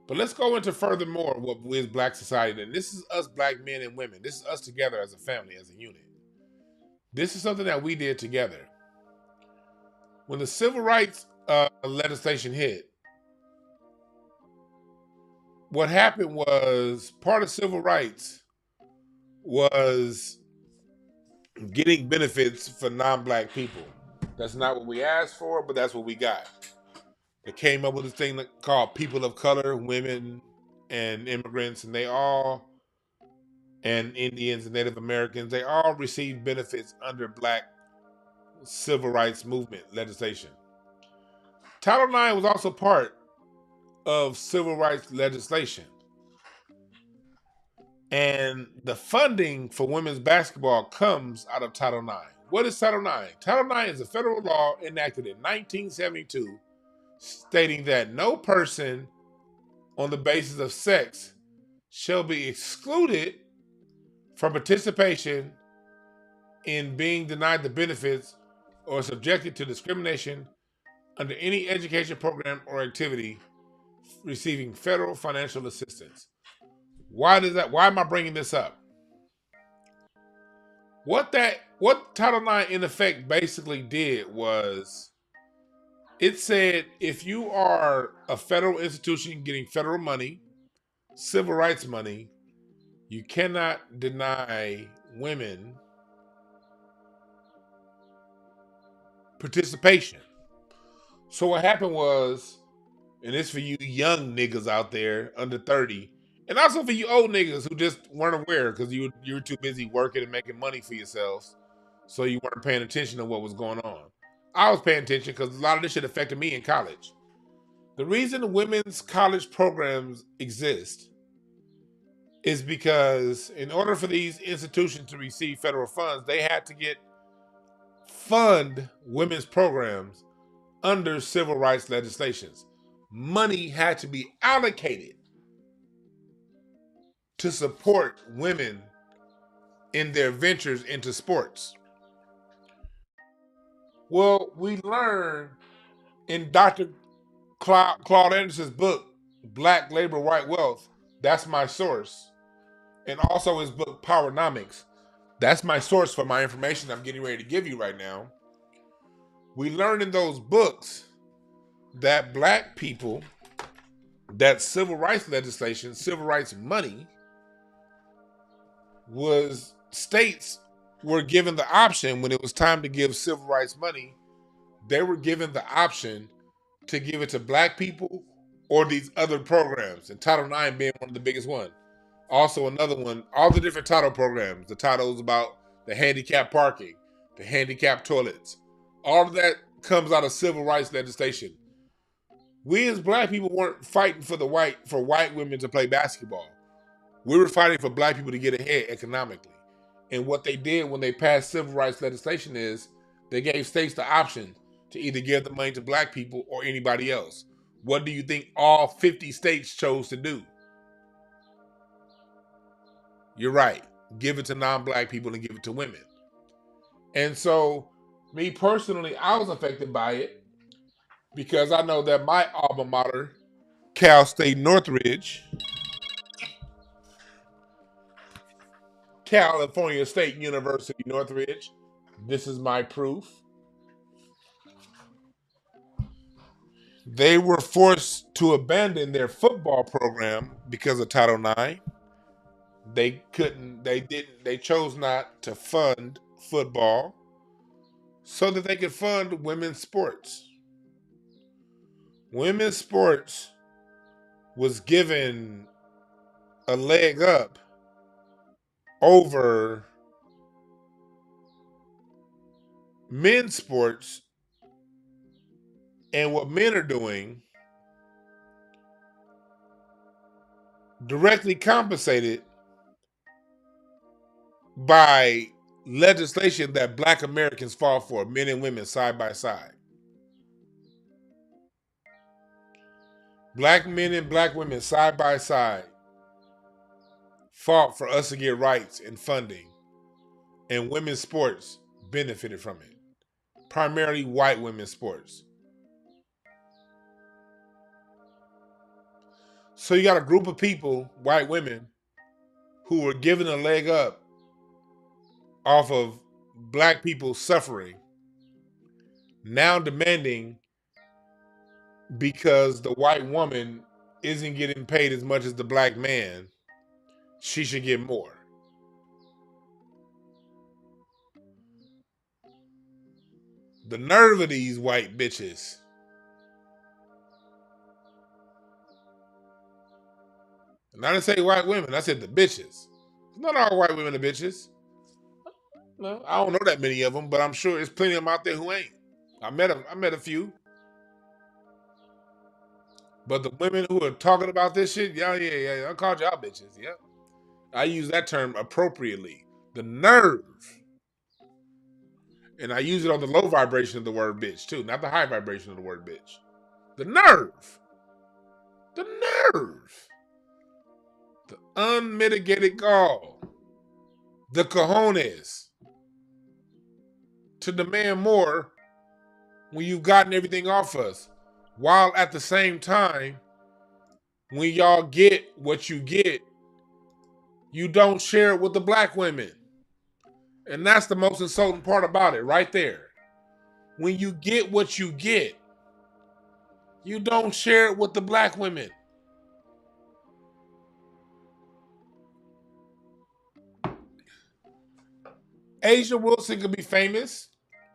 [SPEAKER 1] But let's go into furthermore what is Black society. And this is us Black men and women. This is us together as a family, as a unit. This is something that we did together. When the civil rights legislation hit, what happened was part of civil rights was getting benefits for non-Black people. That's not what we asked for, but that's what we got. They came up with this thing called people of color, women and immigrants, and and Indians and Native Americans, they all received benefits under Black civil rights movement legislation. Title IX was also part of civil rights legislation. And the funding for women's basketball comes out of Title IX. What is Title IX? Title IX is a federal law enacted in 1972 stating that no person on the basis of sex shall be excluded from participation in being denied the benefits or subjected to discrimination under any education program or activity receiving federal financial assistance. Why am I bringing this up? What Title IX in effect basically did was it said if you are a federal institution getting federal money, civil rights money, you cannot deny women participation. So what happened was, and this for you young niggas out there under 30, and also for you old niggas who just weren't aware because you were too busy working and making money for yourselves, so you weren't paying attention to what was going on. I was paying attention because a lot of this shit affected me in college. The reason women's college programs exist is because in order for these institutions to receive federal funds, they had to fund women's programs under civil rights legislations. Money had to be allocated to support women in their ventures into sports. Well, we learned in Dr. Claude Anderson's book, Black Labor, White Wealth, that's my source, and also his book, Powernomics, that's my source for my information I'm getting ready to give you right now. We learned in those books that Black people, that civil rights legislation, civil rights money, was states were given the option when it was time to give civil rights money, they were given the option to give it to Black people or these other programs, and Title IX being one of the biggest ones. Also another one, all the different title programs, the titles about the handicapped parking, the handicapped toilets, all of that comes out of civil rights legislation. We as Black people weren't fighting for white women to play basketball. We were fighting for Black people to get ahead economically. And what they did when they passed civil rights legislation is they gave states the option to either give the money to Black people or anybody else. What do you think all 50 states chose to do? You're right. Give it to non-Black people and give it to women. And so, me personally, I was affected by it because I know that my alma mater, Cal State Northridge, California State University Northridge, this is my proof. They were forced to abandon their football program because of Title IX. They chose not to fund football so that they could fund women's sports. Women's sports was given a leg up over men's sports, and what men are doing directly compensated by legislation that Black Americans fought for, men and women side by side. Black men and Black women side by side fought for us to get rights and funding, and women's sports benefited from it. Primarily white women's sports. So you got a group of people, white women, who were given a leg up off of black people suffering, now demanding because the white woman isn't getting paid as much as the black man, she should get more. The nerve of these white bitches. And I didn't say white women, I said the bitches. Not all white women are bitches. No, I don't know that many of them, but I'm sure there's plenty of them out there who ain't. I met a few. But the women who are talking about this shit, yeah, I called y'all bitches, yeah. I use that term appropriately. The nerve. And I use it on the low vibration of the word bitch, too, not the high vibration of the word bitch. The nerve. The nerve. The unmitigated gall. The cojones. To demand more when you've gotten everything off us. While at the same time, when y'all get what you get, you don't share it with the black women. And that's the most insulting part about it, right there. When you get what you get, you don't share it with the black women. Asia Wilson could be famous,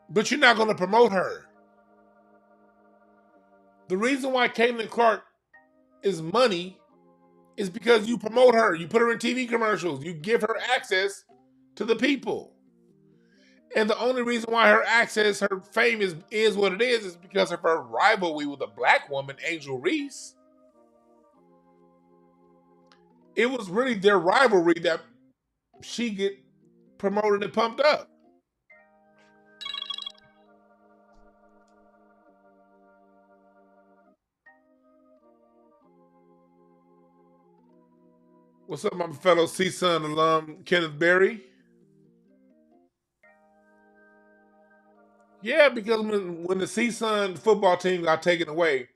[SPEAKER 1] but you're not going to promote her. The reason why Caitlyn Clark is money is because you promote her. You put her in TV commercials. You give her access to the people. And the only reason why her access, her fame is what it is because of her rivalry with a black woman, Angel Reese. It was really their rivalry that she get promoted and pumped up. What's up, my fellow CSUN alum, Kenneth Berry? Yeah, because when the CSUN football team got taken away,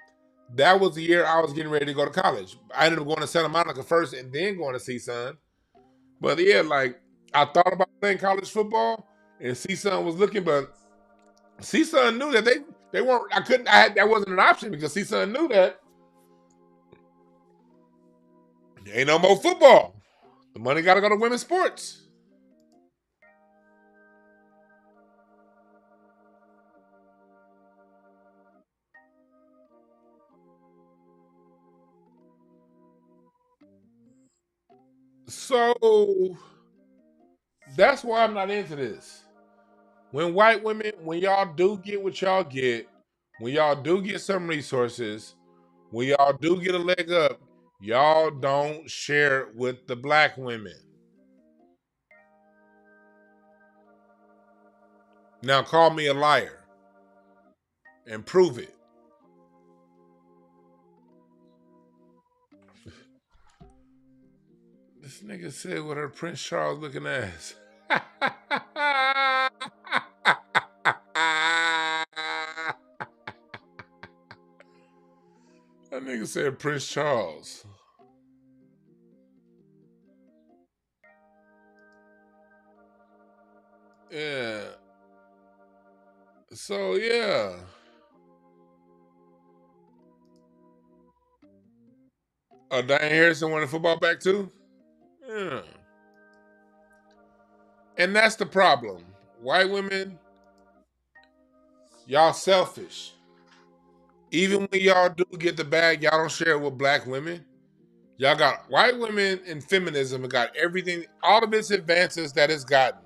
[SPEAKER 1] that was the year I was getting ready to go to college. I ended up going to Santa Monica first and then going to CSUN. But yeah, like I thought about playing college football, and CSUN was looking, but CSUN knew that they weren't. That wasn't an option because CSUN knew that there ain't no more football. The money got to go to women's sports. So that's why I'm not into this. When white women, when y'all do get what y'all get, when y'all do get some resources, when y'all do get a leg up, y'all don't share it with the black women. Now call me a liar and prove it. This nigga said with her Prince Charles looking ass. That nigga said Prince Charles. Yeah. So yeah. Oh, Diane Harrison won the football back too? Yeah. And that's the problem. White women, y'all selfish. Even when y'all do get the bag, y'all don't share it with black women. Y'all got white women in feminism and got everything, all of its advances that it's gotten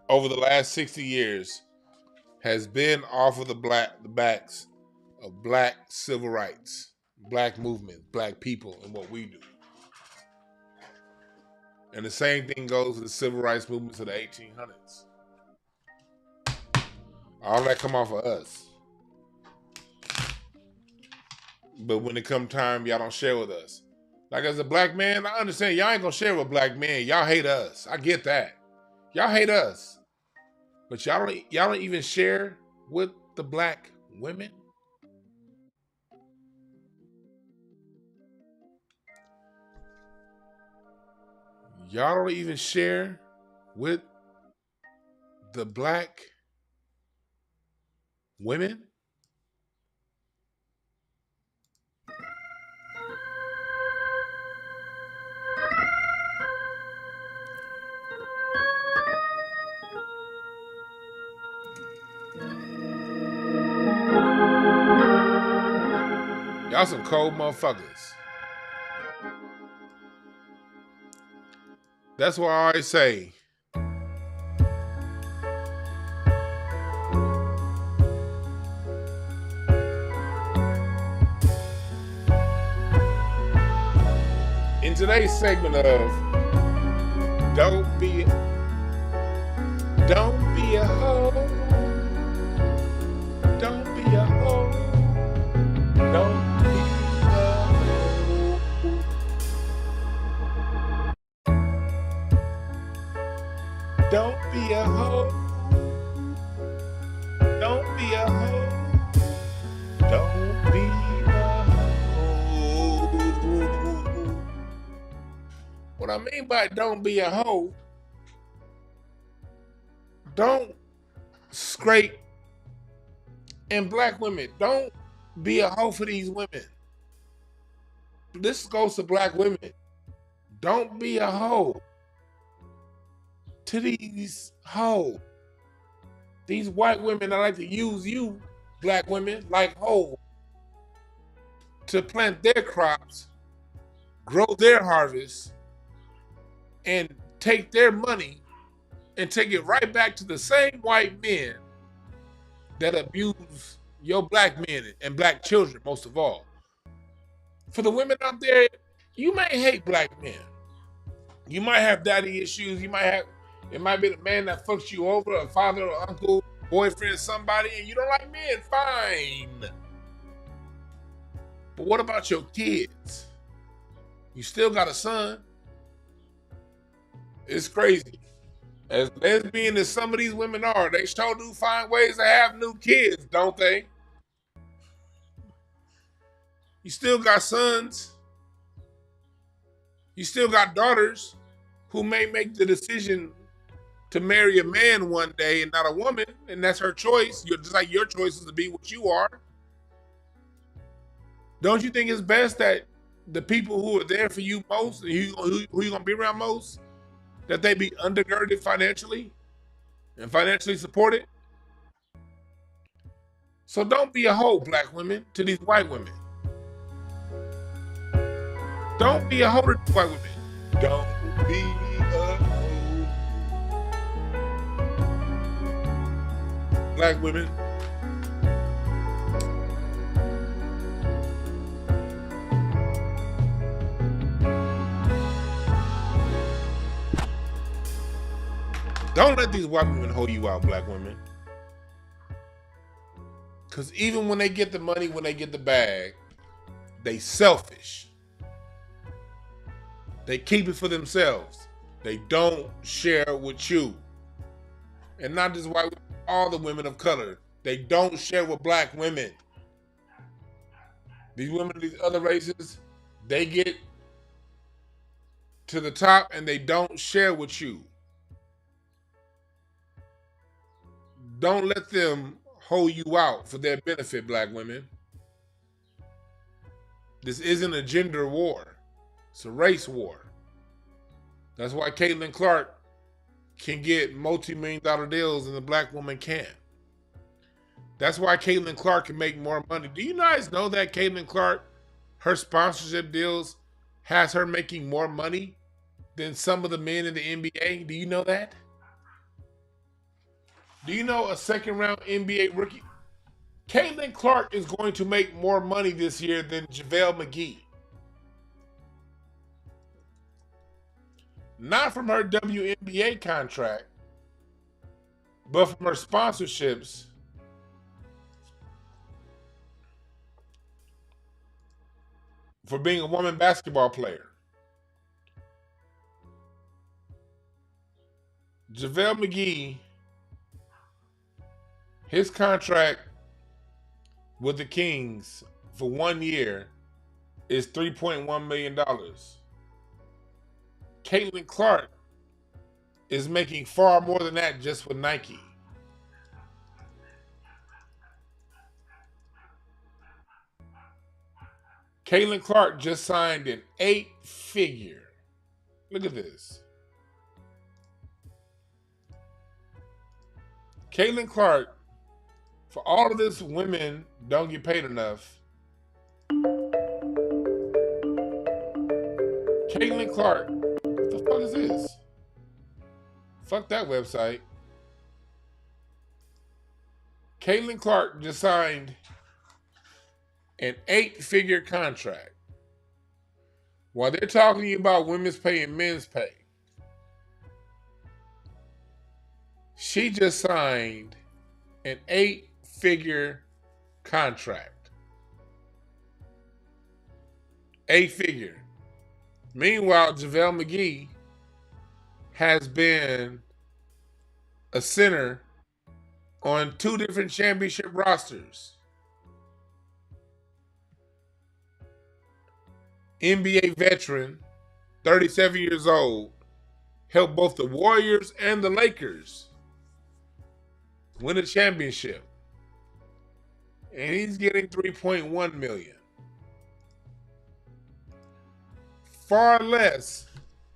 [SPEAKER 1] over the last 60 years has been off of the backs of black civil rights, black movement, black people, and what we do. And the same thing goes with the civil rights movements of the 1800s. All that come off of us. But when it come time, y'all don't share with us. Like as a black man, I understand y'all ain't gonna share with black men. Y'all hate us. I get that. Y'all hate us. But y'all don't even share with the black women. Y'all don't even share with the black women. Y'all some cold motherfuckers. That's why I always say, in today's segment of Don't Be a hoe. Don't be a hoe. Don't be a hoe. Don't be a hoe. Don't be a hoe. Don't be a hoe. What I mean by don't be a hoe, don't scrape. And black women, don't be a hoe for these women. This goes to black women. Don't be a hoe to these hoes. These white women that like to use you, black women, like hoes, to plant their crops, grow their harvest, and take their money and take it right back to the same white men that abuse your black men and black children, most of all. For the women out there, you may hate black men. You might have daddy issues. It might be the man that fucks you over, a father or uncle, boyfriend, somebody, and you don't like men. Fine. But what about your kids? You still got a son. It's crazy. As lesbian as some of these women are, they sure do find ways to have new kids, don't they? You still got sons. You still got daughters who may make the decision to marry a man one day and not a woman, and that's her choice. Just like your choice is to be what you are. Don't you think it's best that the people who are there for you most, and who you're going to be around most, that they be undergirded financially and financially supported? So don't be a hoe, black women, to these white women. Don't be a hoe to these white women. Don't be a hoe. Black women. Don't let these white women hold you out, black women. Because even when they get the money, when they get the bag, they selfish. They keep it for themselves. They don't share with you. And not just white women, all the women of color. They don't share with black women. These women of these other races, they get to the top and they don't share with you. Don't let them hold you out for their benefit, black women. This isn't a gender war. It's a race war. That's why Caitlyn Clark can get multi-million-dollar deals and the black woman can't. That's why Caitlyn Clark can make more money. Do you guys know that Caitlyn Clark, her sponsorship deals has her making more money than some of the men in the NBA? Do you know that? Do you know a second-round NBA rookie? Caitlyn Clark is going to make more money this year than JaVale McGee. Not from her WNBA contract, but from her sponsorships for being a woman basketball player. JaVale McGee His contract with the Kings for 1 year is $3.1 million. Caitlyn Clark is making far more than that just with Nike. Caitlyn Clark just signed an 8-figure. Look at this. Caitlyn Clark, for all of this, women don't get paid enough. Caitlyn Clark, what the fuck is this? Fuck that website. Caitlyn Clark just signed an 8-figure contract. While they're talking to you about women's pay and men's pay, she just signed an 8-figure contract. 8-figure. Meanwhile, JaVale McGee has been a center on 2 different championship rosters. NBA veteran, 37 years old, helped both the Warriors and the Lakers win a championship. And he's getting $3.1 million. Far less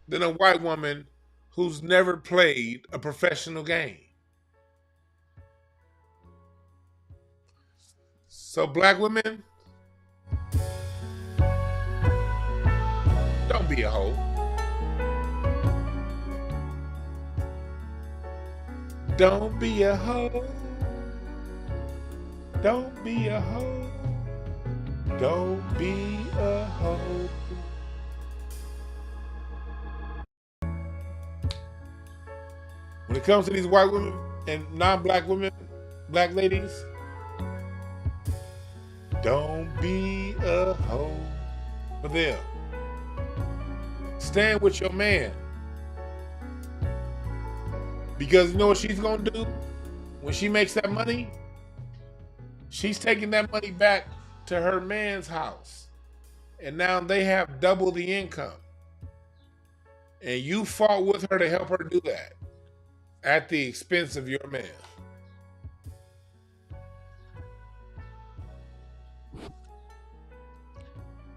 [SPEAKER 1] than a white woman who's never played a professional game. So black women, don't be a hoe. Don't be a hoe. Don't be a hoe. Don't be a hoe. When it comes to these white women and non-black women, black ladies, don't be a hoe for them. Stand with your man. Because you know what she's going to do? When she makes that money, she's taking that money back to her man's house. And now they have double the income. And you fought with her to help her do that at the expense of your man.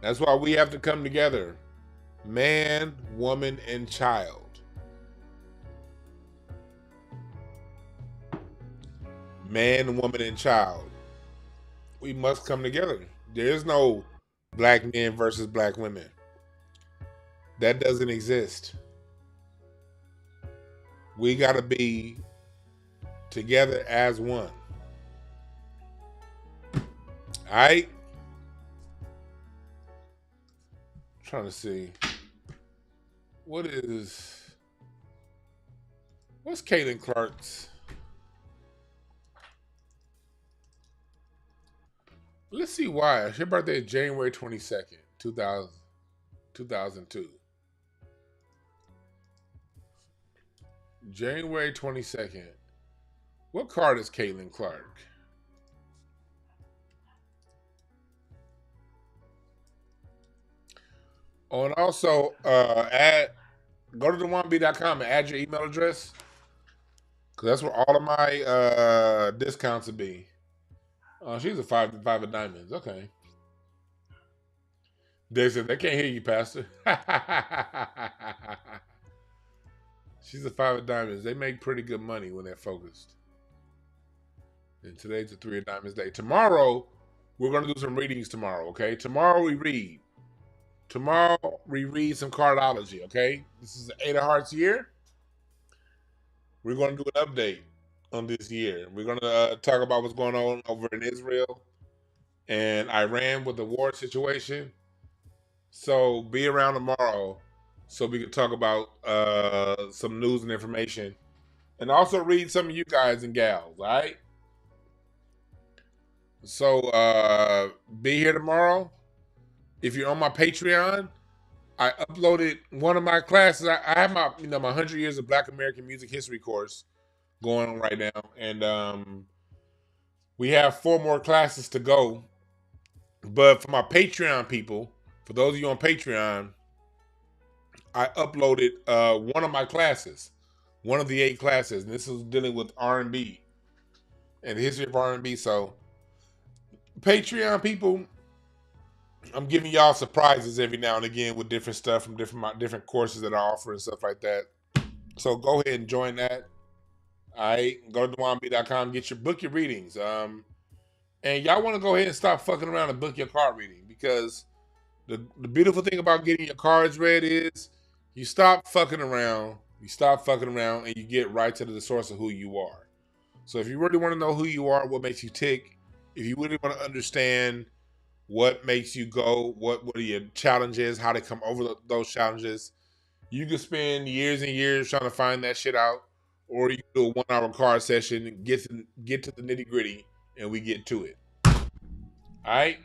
[SPEAKER 1] That's why we have to come together. Man, woman, and child. Man, woman, and child. We must come together. There is no black men versus black women. That doesn't exist. We got to be together as one. All right? Trying to see. What's Caitlyn Clark's? Let's see why. Her birthday is January 22nd, 2002. January 22nd. What card is Caitlyn Clark? Oh, and also go to WNBA.com and add your email address, because that's where all of my discounts will be. Oh, she's a 5 of diamonds. Okay. They said they can't hear you, Pastor. She's a 5 of diamonds. They make pretty good money when they're focused. And today's a 3 of diamonds day. Tomorrow, we're going to do some readings tomorrow, okay? Tomorrow we read. Tomorrow we read some cardology, okay? This is the 8 of Hearts year. We're going to do an update on this year. We're going to talk about what's going on over in Israel and Iran with the war situation. So be around tomorrow so we can talk about some news and information, and also read some of you guys and gals, all right? So be here tomorrow. If you're on my Patreon, I uploaded one of my classes. I have my 100 Years of Black American Music History course going on right now, and We have 4 more classes to go. But for my Patreon people, for those of you on Patreon, I uploaded one of my classes, one of the 8 classes, and this is dealing with R&B and the history of R&B. So, Patreon people, I'm giving y'all surprises every now and again with different stuff from different courses that I offer and stuff like that. So go ahead and join that. All right, go to WNBA.com, book your readings. And y'all want to go ahead and stop fucking around and book your card reading, because the beautiful thing about getting your cards read is you stop fucking around, and you get right to the source of who you are. So if you really want to know who you are, what makes you tick, if you really want to understand what makes you go, what are your challenges, how to come over those challenges, you can spend years and years trying to find that shit out, or you can do a 1-hour card session and get to the nitty gritty, and we get to it. All right.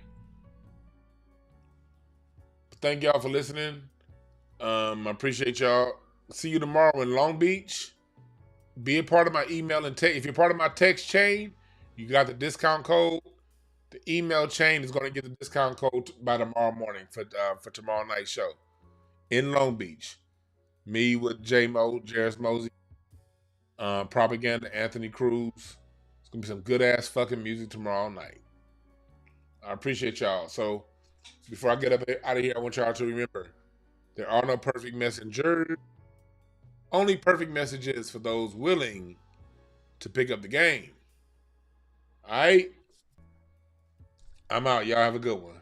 [SPEAKER 1] Thank y'all for listening. I appreciate y'all. See you tomorrow in Long Beach. Be a part of my email and text. If you're part of my text chain, you got the discount code. The email chain is going to get the discount code by tomorrow morning for tomorrow night's show in Long Beach. Me with J-Mo, Jarris Mosey, Propaganda, Anthony Cruz. It's going to be some good-ass fucking music tomorrow night. I appreciate y'all. So before I get out of here, I want y'all to remember, there are no perfect messengers. Only perfect messages for those willing to pick up the game. All right? I'm out. Y'all have a good one.